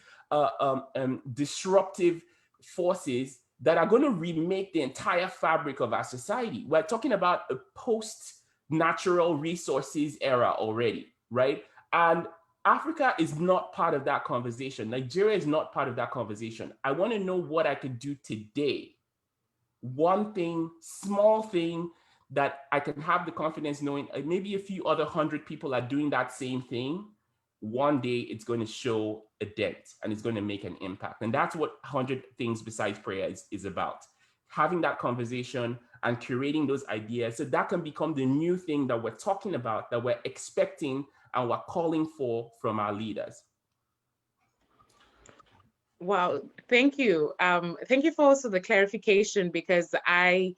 disruptive forces that are going to remake the entire fabric of our society. We're talking about a post-natural resources era already, right? And Africa is not part of that conversation. Nigeria is not part of that conversation. I want to know what I could do today. One thing, small thing, that I can have the confidence knowing maybe a few other 100 people are doing that same thing. One day it's going to show a dent and it's going to make an impact. And that's what 100 Things Besides Prayer is about. Having that conversation and curating those ideas so that can become the new thing that we're talking about, that we're expecting and we're calling for from our leaders. Wow, thank you. Thank you for also the clarification, because I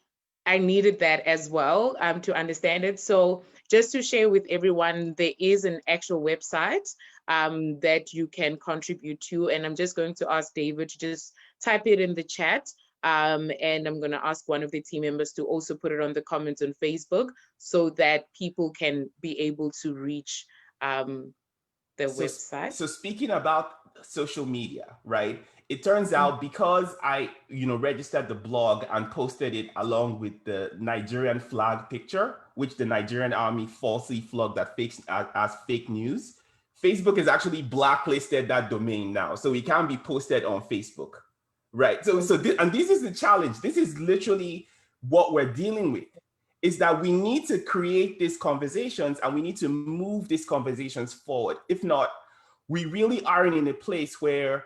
needed that as well to understand it. So just to share with everyone, there is an actual website that you can contribute to. And I'm just going to ask David to just type it in the chat. And I'm going to ask one of the team members to also put it on the comments on Facebook so that people can be able to reach the website. So speaking about social media, right? It turns out because I, registered the blog and posted it along with the Nigerian flag picture, which the Nigerian army falsely flagged as fake news, Facebook has actually blacklisted that domain now. So it can't be posted on Facebook, right? And this is the challenge. This is literally what we're dealing with, is that we need to create these conversations and we need to move these conversations forward. If not, we really aren't in a place where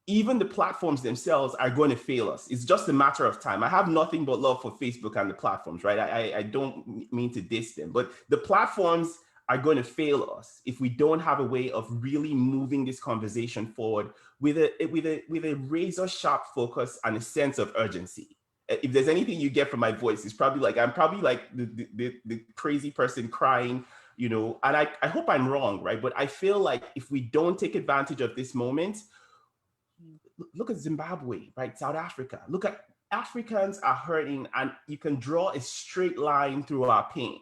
even the platforms themselves are going to fail us. It's just a matter of time. I have nothing but love for Facebook and the platforms, right? I don't mean to diss them, but the platforms are going to fail us if we don't have a way of really moving this conversation forward with a razor sharp focus and a sense of urgency. If there's anything you get from my voice, it's probably like I'm probably like the crazy person crying, and I hope I'm wrong, right? But I feel like if we don't take advantage of this moment, look at Zimbabwe, right? South Africa. Look at Africans are hurting, and you can draw a straight line through our pain.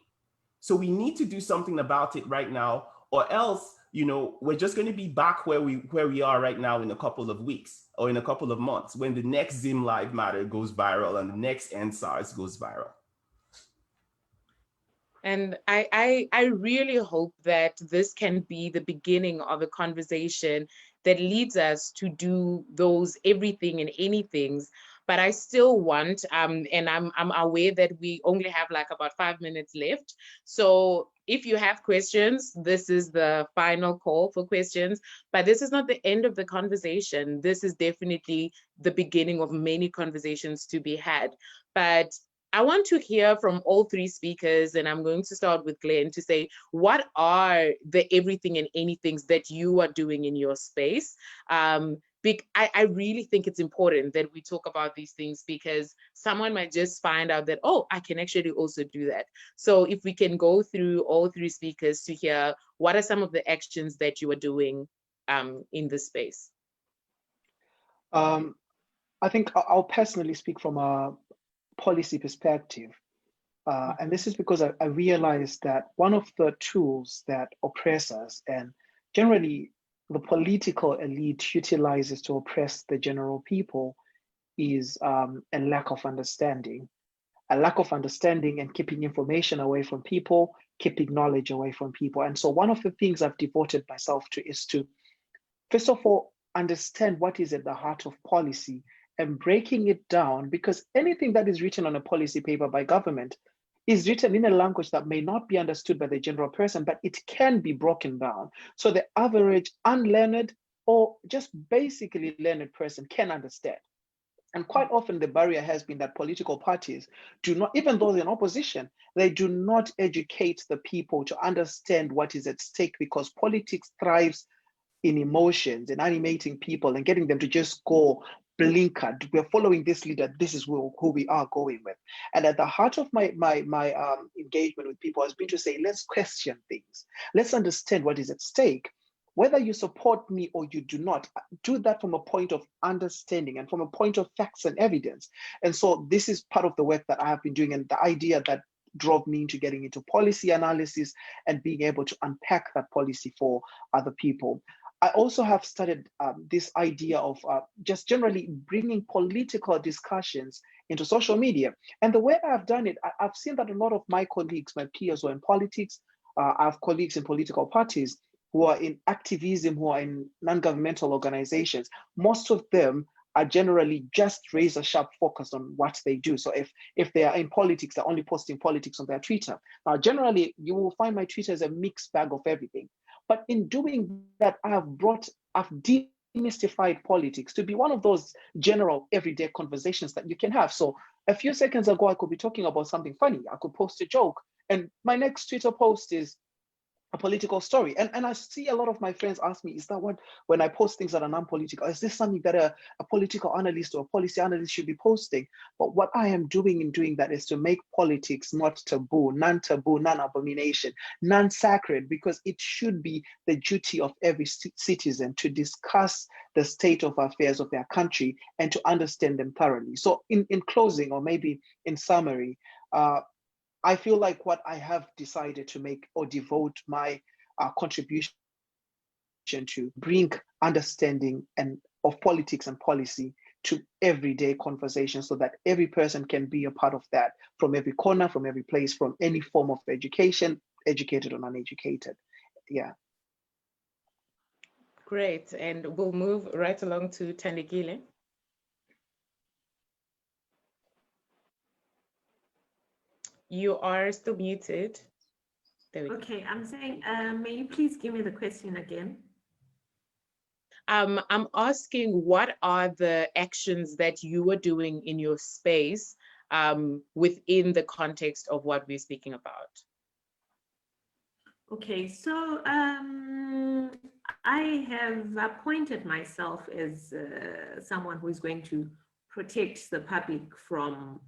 So we need to do something about it right now, or else, we're just going to be back where we are right now in a couple of weeks or in a couple of months when the next Zim Live Matter goes viral and the next NSARS goes viral. And I really hope that this can be the beginning of a conversation that leads us to do those everything and anythings. But I still want, and I'm aware that we only have like about 5 minutes left. So if you have questions, this is the final call for questions. But this is not the end of the conversation. This is definitely the beginning of many conversations to be had. But I want to hear from all three speakers, and I'm going to start with Glenn to say, what are the everything and anythings that you are doing in your space? I really think it's important that we talk about these things, because someone might just find out that, oh, I can actually also do that. So if we can go through all three speakers to hear what are some of the actions that you are doing in this space. I think I'll personally speak from a policy perspective. And this is because I realized that one of the tools that oppress us, and generally the political elite utilizes to oppress the general people, is a lack of understanding. A lack of understanding and keeping information away from people, keeping knowledge away from people. And so one of the things I've devoted myself to is to, first of all, understand what is at the heart of policy and breaking it down, because anything that is written on a policy paper by government is written in a language that may not be understood by the general person, but it can be broken down. So the average unlearned or just basically learned person can understand. And quite often the barrier has been that political parties do not, even though they're in opposition, they do not educate the people to understand what is at stake, because politics thrives in emotions and animating people and getting them to just go blinkered. We're following this leader. This is who we are going with. And at the heart of my engagement with people has been to say, let's question things. Let's understand what is at stake. Whether you support me or you do not, do that from a point of understanding and from a point of facts and evidence. And so this is part of the work that I have been doing, and the idea that drove me into getting into policy analysis and being able to unpack that policy for other people. I also have started this idea of just generally bringing political discussions into social media. And the way I've done it, I've seen that a lot of my colleagues, my peers who are in politics, I have colleagues in political parties who are in activism, who are in non-governmental organizations. Most of them are generally just razor sharp focused on what they do. So if they are in politics, they're only posting politics on their Twitter. Now, generally, you will find my Twitter is a mixed bag of everything. But in doing that, I've demystified politics to be one of those general everyday conversations that you can have. So a few seconds ago, I could be talking about something funny. I could post a joke, and my next Twitter post is a political story. And I see a lot of my friends ask me, is that what, when I post things that are non-political, is this something that a political analyst or a policy analyst should be posting? But what I am doing in doing that is to make politics not taboo, non-abomination, non-sacred, because it should be the duty of every citizen to discuss the state of affairs of their country and to understand them thoroughly. So in closing, or maybe in summary, I feel like what I have decided to make or devote my contribution to bring understanding of politics and policy to everyday conversation, so that every person can be a part of that, from every corner, from every place, from any form of education, educated or uneducated. Yeah. Great, and we'll move right along to Thandekile. You are still muted. There we go. Okay, I'm saying, may you please give me the question again? I'm asking, what are the actions that you are doing in your space within the context of what we're speaking about? Okay, so I have appointed myself as someone who is going to protect the public from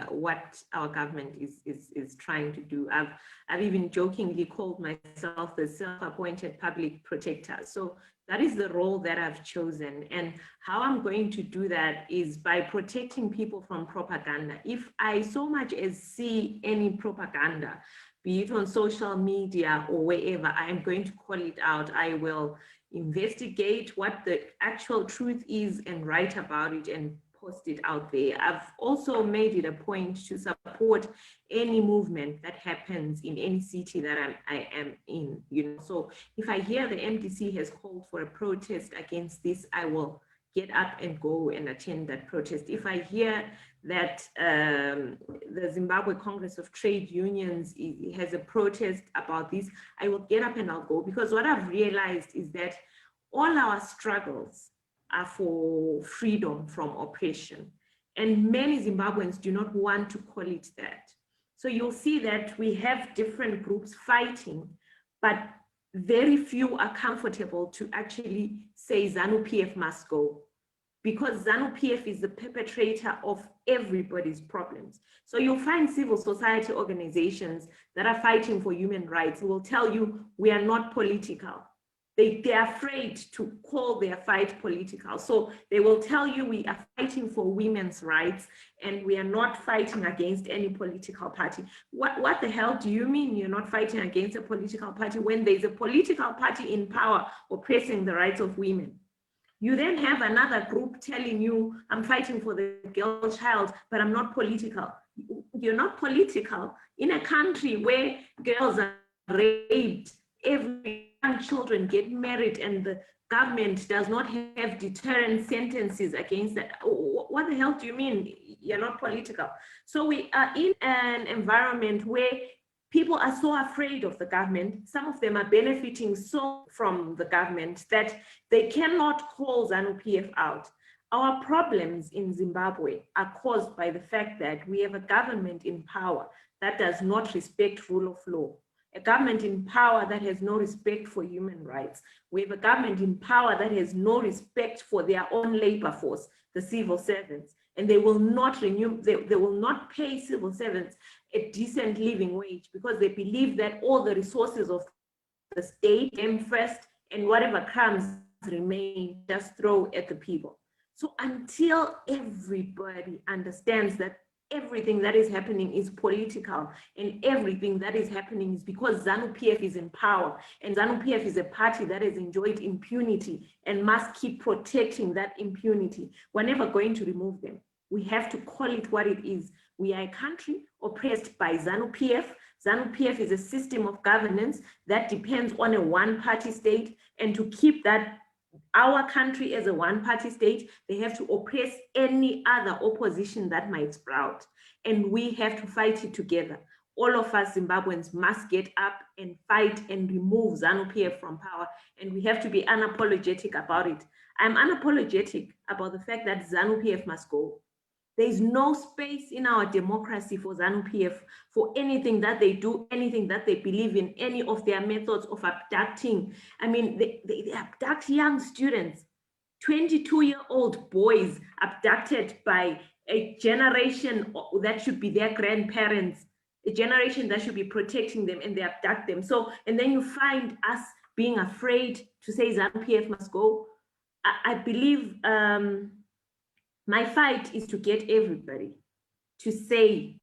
what our government is trying to do. I've even jokingly called myself the self-appointed public protector. So that is the role that I've chosen. And how I'm going to do that is by protecting people from propaganda. If I so much as see any propaganda, be it on social media or wherever, I am going to call it out. I will investigate what the actual truth is and write about it and post it out there. I've also made it a point to support any movement that happens in any city that I am in. So if I hear the MDC has called for a protest against this, I will get up and go and attend that protest. If I hear that the Zimbabwe Congress of Trade Unions has a protest about this, I will get up and I'll go, because what I've realized is that all our struggles are for freedom from oppression. And many Zimbabweans do not want to call it that. So you'll see that we have different groups fighting, but very few are comfortable to actually say ZANU-PF must go, because ZANU-PF is the perpetrator of everybody's problems. So you'll find civil society organizations that are fighting for human rights who will tell you we are not political. They're afraid to call their fight political. So they will tell you we are fighting for women's rights and we are not fighting against any political party. What the hell do you mean you're not fighting against a political party when there's a political party in power oppressing the rights of women? You then have another group telling you, I'm fighting for the girl child, but I'm not political. You're not political in a country where girls are raped, every young children get married, and the government does not have deterrent sentences against that. What the hell do you mean you're not political? So we are in an environment where people are so afraid of the government. Some of them are benefiting so from the government that they cannot call ZANU-PF out. Our problems in Zimbabwe are caused by the fact that we have a government in power that does not respect rule of law, a government in power that has no respect for human rights. We have a government in power that has no respect for their own labor force. the civil servants, and they will not renew, they will not pay civil servants a decent living wage, because they believe that all the resources of the state came first, and whatever crumbs remain, just throw at the people. So until everybody understands that everything that is happening is political, and everything that is happening is because ZANU-PF is in power, and ZANU-PF is a party that has enjoyed impunity and must keep protecting that impunity, we're never going to remove them. We have to call it what it is. We are a country oppressed by ZANU-PF. ZANU-PF is a system of governance that depends on a one-party state, and to keep that our country as a one-party state, they have to oppress any other opposition that might sprout. And we have to fight it together. All of us Zimbabweans must get up and fight and remove ZANU-PF from power. And we have to be unapologetic about it. I'm unapologetic about the fact that ZANU-PF must go. There is no space in our democracy for ZANU-PF, for anything that they do, anything that they believe in, any of their methods of abducting. I mean, they abduct young students, 22-year-old boys abducted by a generation that should be their grandparents, a generation that should be protecting them, and they abduct them. So, and then you find us being afraid to say ZANU-PF must go. I believe my fight is to get everybody to say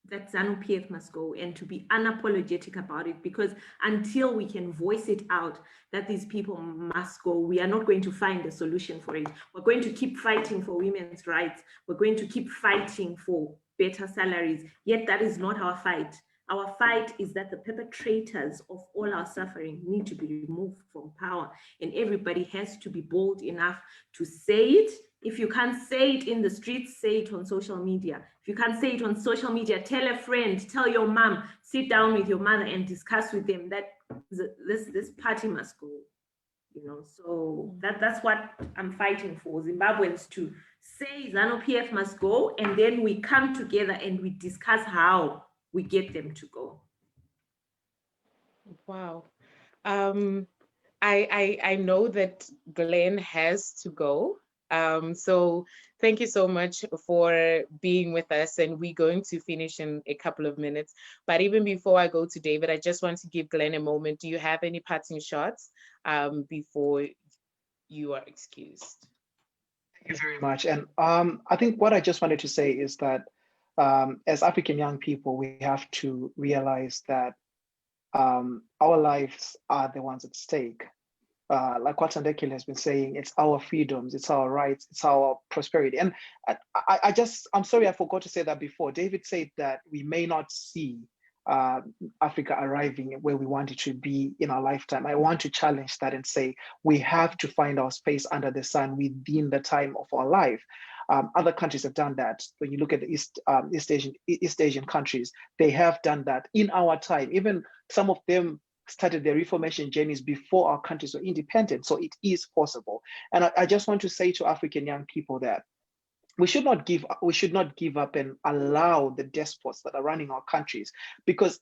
that ZANU-PF must go, and to be unapologetic about it, because until we can voice it out that these people must go, we are not going to find a solution for it. We're going to keep fighting for women's rights. We're going to keep fighting for better salaries, yet that is not our fight. Our fight is that the perpetrators of all our suffering need to be removed from power, and everybody has to be bold enough to say it. If you can't say it in the streets, say it on social media. If you can't say it on social media, tell a friend, tell your mom, sit down with your mother and discuss with them that this party must go. You know, so that's what I'm fighting for, Zimbabweans to say ZANU-PF must go, and then we come together and we discuss how we get them to go. Wow. I know that Glen has to go. So thank you so much for being with us, and we're going to finish in a couple of minutes. But even before I go to David, I just want to give Glen a moment. Do you have any parting shots before you are excused? Thank you very much. And I think what I just wanted to say is that as African young people, we have to realize that our lives are the ones at stake. Like what Thandekile has been saying, it's our freedoms, it's our rights, it's our prosperity. And I'm sorry, I forgot to say that before. David said that we may not see Africa arriving where we want it to be in our lifetime. I want to challenge that and say we have to find our space under the sun within the time of our life. Other countries have done that. When you look at the East Asian countries, they have done that in our time. Even some of them started their reformation journeys before our countries were independent. So it is possible. And I just want to say to African young people that we should not give up and allow the despots that are running our countries, because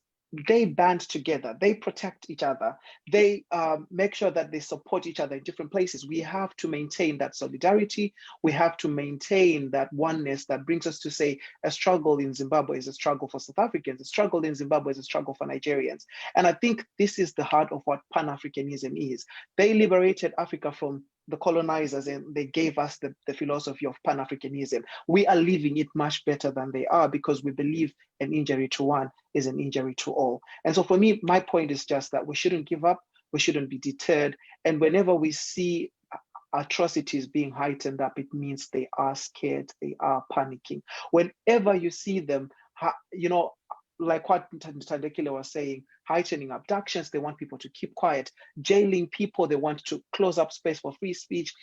they band together, they protect each other, they make sure that they support each other in different places. We have to maintain that solidarity. We have to maintain that oneness that brings us to say a struggle in Zimbabwe is a struggle for South Africans, a struggle in Zimbabwe is a struggle for Nigerians. And I think this is the heart of what Pan-Africanism is. They liberated Africa from the colonizers, and they gave us the philosophy of Pan-Africanism. We are living it much better than they are, because we believe an injury to one is an injury to all. And so for me, my point is just that we shouldn't give up, we shouldn't be deterred. And whenever we see atrocities being heightened up, it means they are scared, they are panicking. Whenever you see them, you know, like what Thandekile was saying, heightening abductions, they want people to keep quiet, jailing people, they want to close up space for free speech,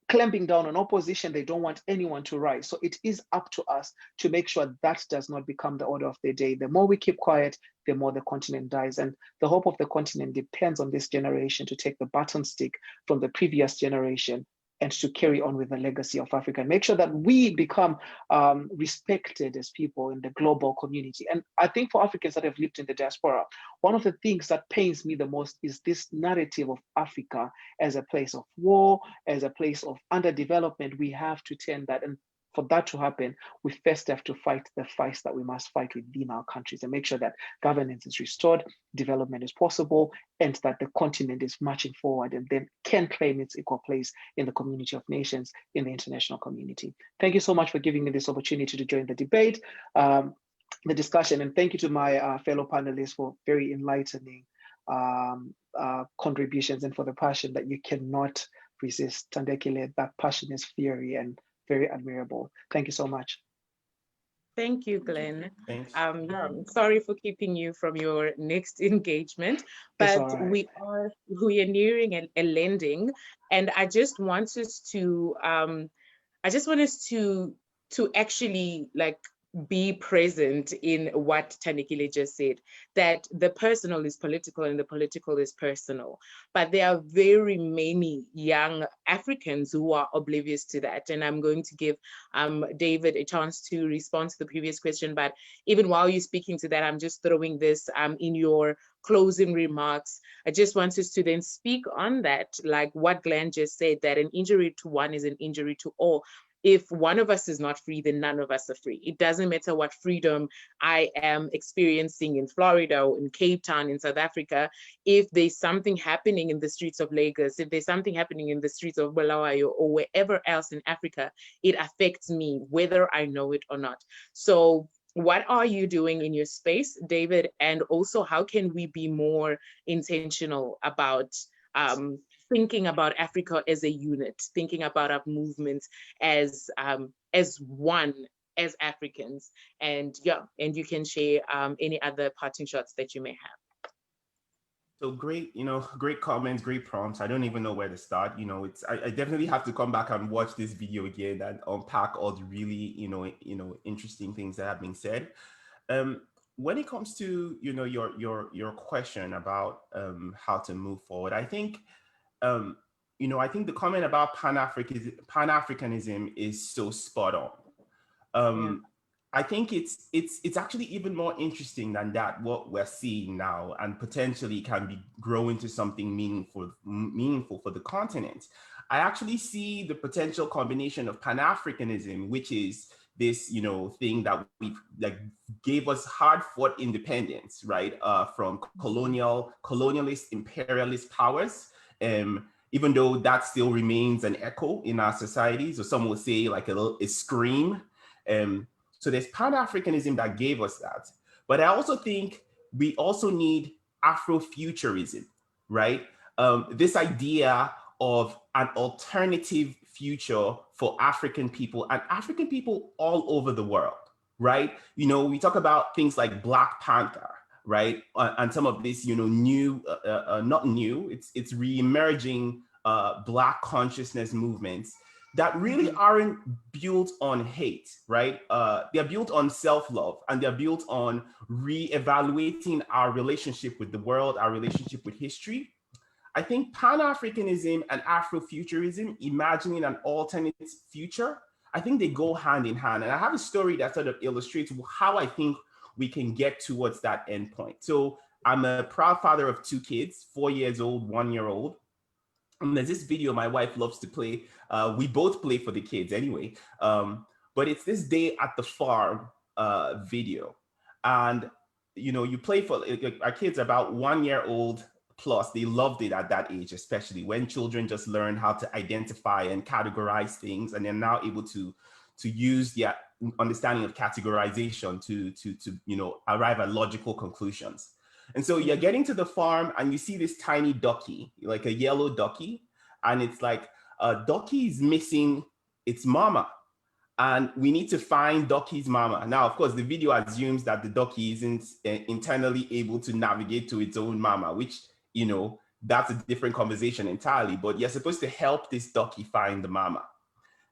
clamping down on opposition, they don't want anyone to rise. So it is up to us to make sure that does not become the order of the day. The more we keep quiet, the more the continent dies. And the hope of the continent depends on this generation to take the baton stick from the previous generation and to carry on with the legacy of Africa and make sure that we become respected as people in the global community. And I think for Africans that have lived in the diaspora, one of the things that pains me the most is this narrative of Africa as a place of war, as a place of underdevelopment. We have to turn that, and for that to happen, we first have to fight the fights that we must fight within our countries and make sure that governance is restored, development is possible, and that the continent is marching forward and then can claim its equal place in the community of nations, in the international community. Thank you so much for giving me this opportunity to join the debate, the discussion, and thank you to my fellow panelists for very enlightening contributions and for the passion that you cannot resist. Thandekile, that passion is fiery and very admirable. Thank you so much. Thank you, Glenn. Thanks. I'm sorry for keeping you from your next engagement, but right. we are nearing a landing, and I just want us to actually like be present in what Thandekile just said, that the personal is political and the political is personal. But there are very many young Africans who are oblivious to that. And I'm going to give David a chance to respond to the previous question. But even while you're speaking to that, I'm just throwing this in your closing remarks. I just want us to then speak on that, like what Glenn just said, that an injury to one is an injury to all. If one of us is not free, then none of us are free. It doesn't matter what freedom I am experiencing in Florida or in Cape Town, in South Africa. If there's something happening in the streets of Lagos, if there's something happening in the streets of Bulawayo or wherever else in Africa, it affects me, whether I know it or not. So what are you doing in your space, David? And also, how can we be more intentional about thinking about Africa as a unit, thinking about our movements as one, as Africans? And yeah, and you can share any other parting shots that you may have. So great, great comments, great prompts. I don't even know where to start. I definitely have to come back and watch this video again and unpack all the really, interesting things that have been said. When it comes to, your question about how to move forward, I think, I think the comment about Pan-Africanism is so spot on. I think it's actually even more interesting than that, what we're seeing now, and potentially can be grow into something meaningful for the continent. I actually see the potential combination of Pan-Africanism, which is this, thing that gave us hard-fought independence, right, from colonialist, imperialist powers. Even though that still remains an echo in our societies, or some would say like a scream. So there's Pan-Africanism that gave us that. But I also think we also need Afrofuturism, right? This idea of an alternative future for African people and African people all over the world, right? We talk about things like Black Panther, right? And some of this, new, not new, it's re-emerging Black consciousness movements that really aren't built on hate, right? They're built on self-love, and they're built on re-evaluating our relationship with the world, our relationship with history. I think Pan-Africanism and Afrofuturism, imagining an alternate future, I think they go hand in hand. And I have a story that sort of illustrates how I think we can get towards that endpoint. So I'm a proud father of 2 kids, 4 years old, 1 year old. And there's this video my wife loves to play. We both play for the kids anyway. But it's this day at the farm video. And, you play for, our kids are about 1 year old plus. They loved it at that age, especially when children just learn how to identify and categorize things. And they're now able to use their understanding of categorization to arrive at logical conclusions. And so you're getting to the farm and you see this tiny ducky, like a yellow ducky, and it's like ducky is missing its mama, and we need to find ducky's mama. Now, of course, the video assumes that the ducky isn't internally able to navigate to its own mama, which, that's a different conversation entirely, but you're supposed to help this ducky find the mama.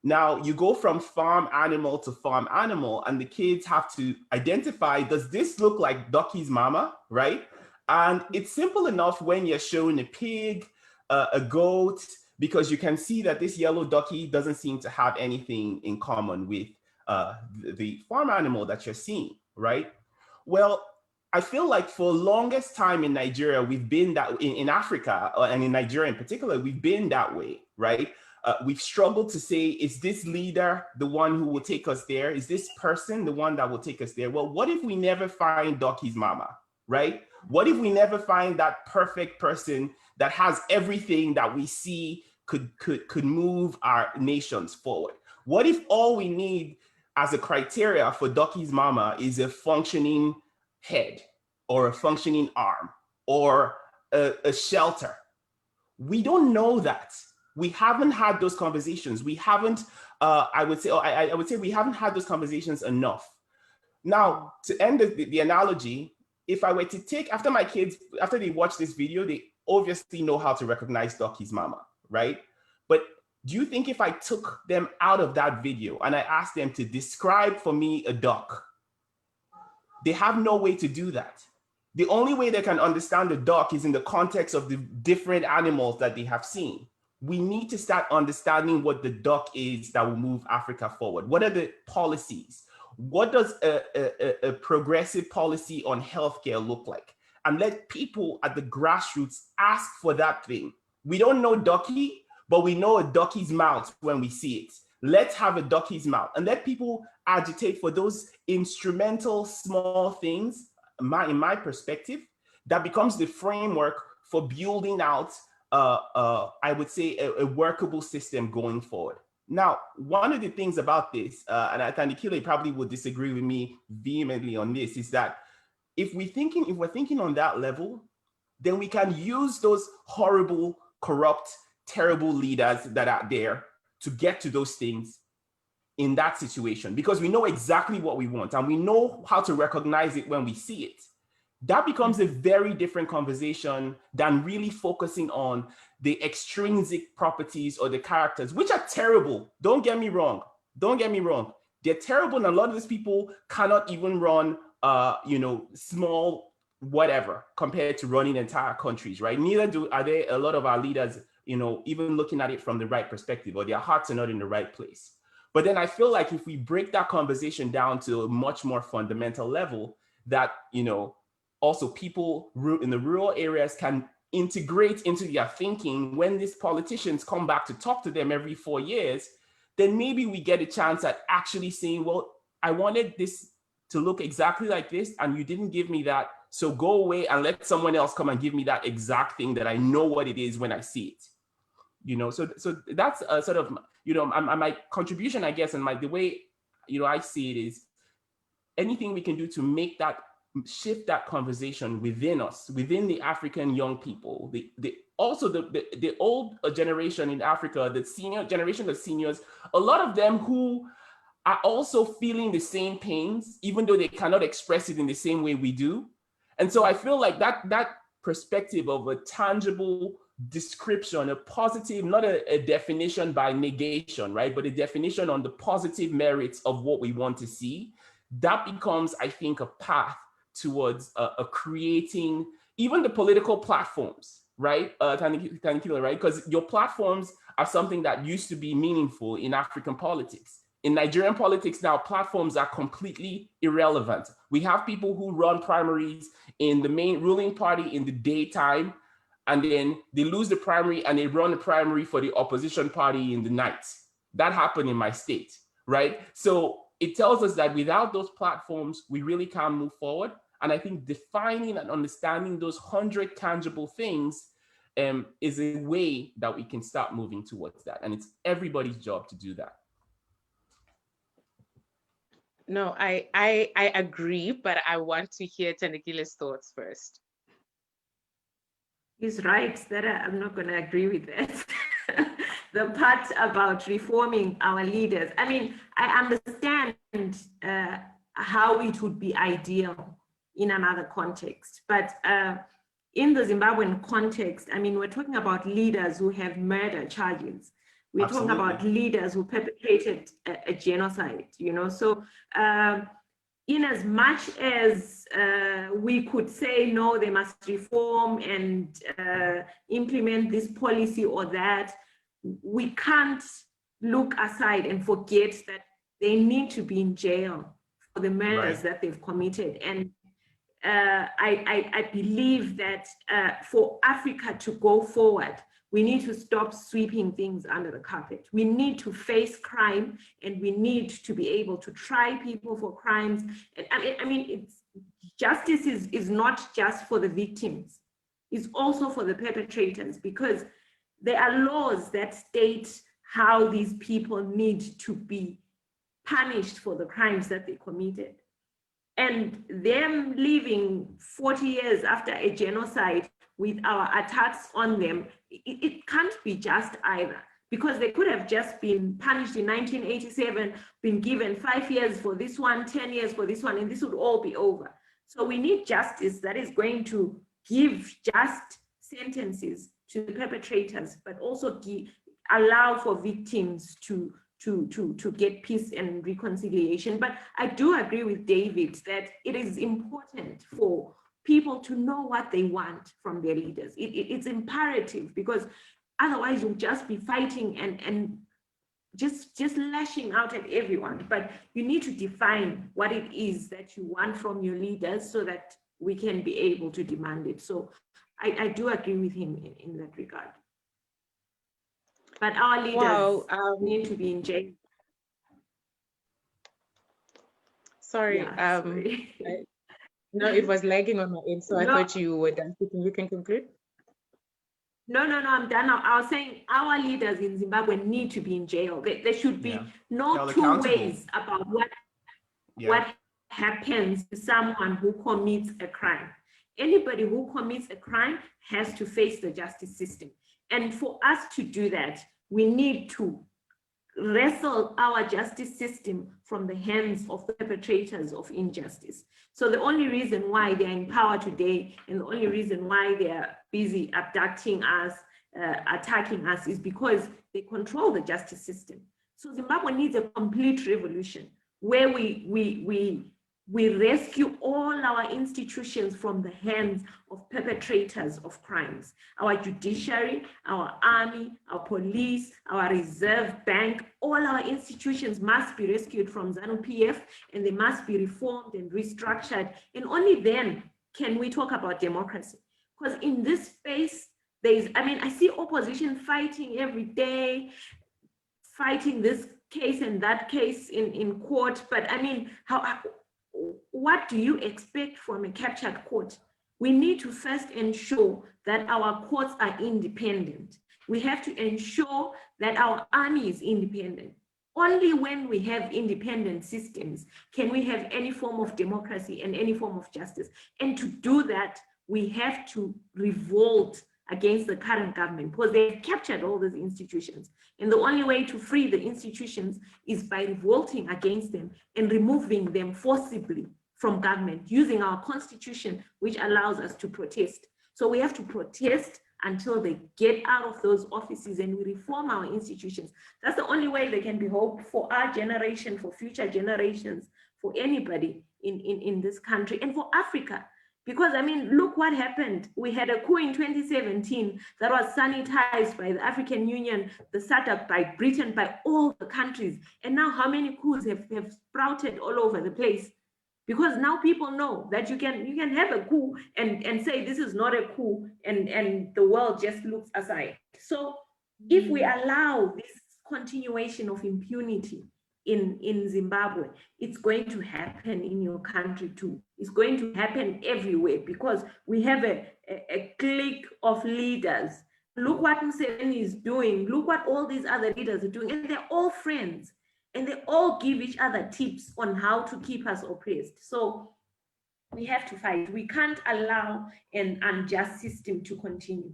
Now you go from farm animal to farm animal, and the kids have to identify, does this look like ducky's mama, right? And it's simple enough when you're showing a pig, a goat, because you can see that this yellow ducky doesn't seem to have anything in common with the farm animal that you're seeing, right? Well, I feel like for the longest time in Nigeria, we've been that, in Africa, and in Nigeria in particular, we've been that way, right? We've struggled to say, is this leader the one who will take us there? Is this person the one that will take us there? Well, what if we never find Ducky's mama, right? What if we never find that perfect person that has everything that we see could move our nations forward? What if all we need as a criteria for Ducky's mama is a functioning head or a functioning arm or a shelter? We don't know that. We haven't had those conversations. We haven't, I would say we haven't had those conversations enough. Now, to end the analogy, if I were to take, after my kids, after they watch this video, they obviously know how to recognize Ducky's mama, right? But do you think if I took them out of that video and I asked them to describe for me a duck, they have no way to do that. The only way they can understand the duck is in the context of the different animals that they have seen. We need to start understanding what the duck is that will move Africa forward. What are the policies? What does a progressive policy on healthcare look like? And let people at the grassroots ask for that thing. We don't know Ducky, but we know a ducky's mouth when we see it. Let's have a ducky's mouth and let people agitate for those instrumental small things, in my perspective, that becomes the framework for building out I would say a workable system going forward. Now, one of the things about this, and Thandekile probably would disagree with me vehemently on this, is that if we're thinking on that level, then we can use those horrible, corrupt, terrible leaders that are there to get to those things in that situation, because we know exactly what we want and we know how to recognize it when we see it. That becomes a very different conversation than really focusing on the extrinsic properties or the characters, which are terrible. Don't get me wrong. Don't get me wrong. They're terrible, and a lot of these people cannot even run, small whatever compared to running entire countries, right? Neither are there a lot of our leaders, even looking at it from the right perspective, or their hearts are not in the right place. But then I feel like if we break that conversation down to a much more fundamental level, that, also people in the rural areas can integrate into their thinking when these politicians come back to talk to them every 4 years, then maybe we get a chance at actually saying, well, I wanted this to look exactly like this, and you didn't give me that. So go away and let someone else come and give me that exact thing that I know what it is when I see it. So that's sort of, my contribution, I guess, and the way, I see it is anything we can do to make that, shift that conversation within us, within the African young people, the old generation in Africa, the senior generation of seniors, a lot of them who are also feeling the same pains, even though they cannot express it in the same way we do. And so I feel like that perspective of a tangible description, a positive, not a definition by negation, right? But a definition on the positive merits of what we want to see, that becomes, I think, a path towards creating even the political platforms, right? Thandekile, right? Because your platforms are something that used to be meaningful in African politics. In Nigerian politics now, platforms are completely irrelevant. We have people who run primaries in the main ruling party in the daytime, and then they lose the primary and they run the primary for the opposition party in the night. That happened in my state, right? So it tells us that without those platforms, we really can't move forward. And I think defining and understanding those 100 tangible things is a way that we can start moving towards that. And it's everybody's job to do that. No, I agree, but I want to hear Thandekile's thoughts first. He's right that I'm not going to agree with that. The part about reforming our leaders. I mean, I understand how it would be ideal in another context, but in the Zimbabwean context, I mean, we're talking about leaders who have murder charges. We're Absolutely. Talking about leaders who perpetrated a genocide, So in as much as we could say, no, they must reform and implement this policy or that, we can't look aside and forget that they need to be in jail for the murders that they've committed. And I believe that for Africa to go forward, we need to stop sweeping things under the carpet. We need to face crime, and we need to be able to try people for crimes. And I mean, justice is not just for the victims, it's also for the perpetrators, because there are laws that state how these people need to be punished for the crimes that they committed. And them living 40 years after a genocide with our attacks on them, it can't be just either, because they could have just been punished in 1987, been given 5 years for this one, 10 years for this one, and this would all be over. So we need justice that is going to give just sentences to the perpetrators, but also allow for victims to get peace and reconciliation. But I do agree with David that it is important for people to know what they want from their leaders. It's imperative, because otherwise you'll just be fighting and just lashing out at everyone. But you need to define what it is that you want from your leaders so that we can be able to demand it. So I do agree with him in that regard. But our leaders need to be in jail. Sorry, Yeah, sorry. no, it was lagging on my end, so I thought you were done speaking. You can conclude. No, I'm done now. I was saying our leaders in Zimbabwe need to be in jail. There should be no two ways about what happens to someone who commits a crime. Anybody who commits a crime has to face the justice system. And for us to do that, we need to wrestle our justice system from the hands of the perpetrators of injustice. So the only reason why they're in power today, and the only reason why they're busy abducting us, attacking us, is because they control the justice system. So Zimbabwe needs a complete revolution where we rescue all our institutions from the hands of perpetrators of crimes. Our judiciary, our army, our police, our reserve bank, all our institutions must be rescued from ZANU-PF, and they must be reformed and restructured. And only then can we talk about democracy. Because in this space, I see opposition fighting every day, fighting this case and that case in court. But I mean, what do you expect from a captured court? We need to first ensure that our courts are independent. We have to ensure that our army is independent. Only when we have independent systems can we have any form of democracy and any form of justice. And to do that, we have to revolt against the current government, because they've captured all these institutions. And the only way to free the institutions is by revolting against them and removing them forcibly from government, using our constitution, which allows us to protest. So we have to protest until they get out of those offices and we reform our institutions. That's the only way there can be hope for our generation, for future generations, for anybody in this country, and for Africa. Because I mean, look what happened. We had a coup in 2017 that was sanitized by the African Union, the SADC, by Britain, by all the countries. And now how many coups have sprouted all over the place? Because now people know that you can have a coup and say this is not a coup, and the world just looks aside. So if we allow this continuation of impunity in Zimbabwe, it's going to happen in your country too. It's going to happen everywhere, because we have a clique of leaders. Look what Museveni is doing. Look what all these other leaders are doing. And they're all friends. And they all give each other tips on how to keep us oppressed. So we have to fight. We can't allow an unjust system to continue.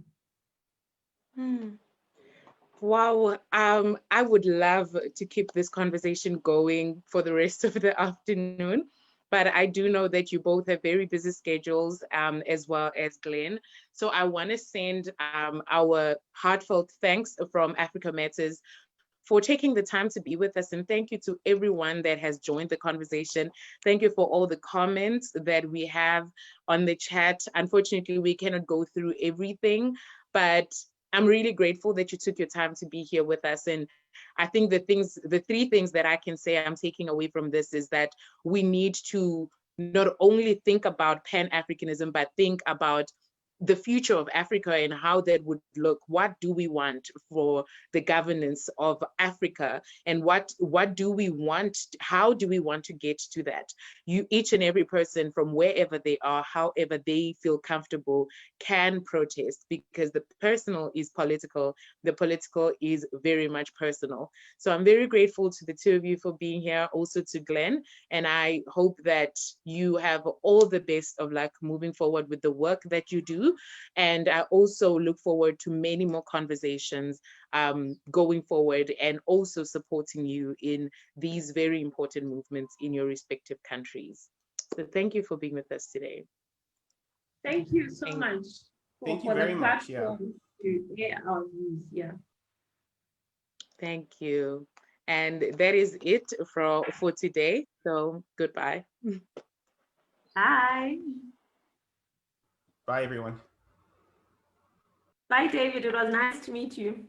Wow, I would love to keep this conversation going for the rest of the afternoon, but I do know that you both have very busy schedules, as well as Glenn. So I want to send our heartfelt thanks from Africa Matters for taking the time to be with us, and thank you to everyone that has joined the conversation. Thank you for all the comments that we have on the chat. Unfortunately, we cannot go through everything, but I'm really grateful that you took your time to be here with us. And I think the three things that I can say I'm taking away from this is that we need to not only think about Pan-Africanism, but think about the future of Africa and how that would look. What do we want for the governance of Africa, and what do we want? How do we want to get to that? Each and every person from wherever they are, however they feel comfortable, can protest, because the personal is political, the political is very much personal. So I'm very grateful to the two of you for being here, also to Glen, and I hope that you have all the best of luck moving forward with the work that you do. And I also look forward to many more conversations going forward, and also supporting you in these very important movements in your respective countries. So thank you for being with us today. Thank you so much Thank you for very the much. platform to hear our views. Yeah. Thank you. And that is it for today. So goodbye. Bye. Bye, everyone. Bye, David. It was nice to meet you.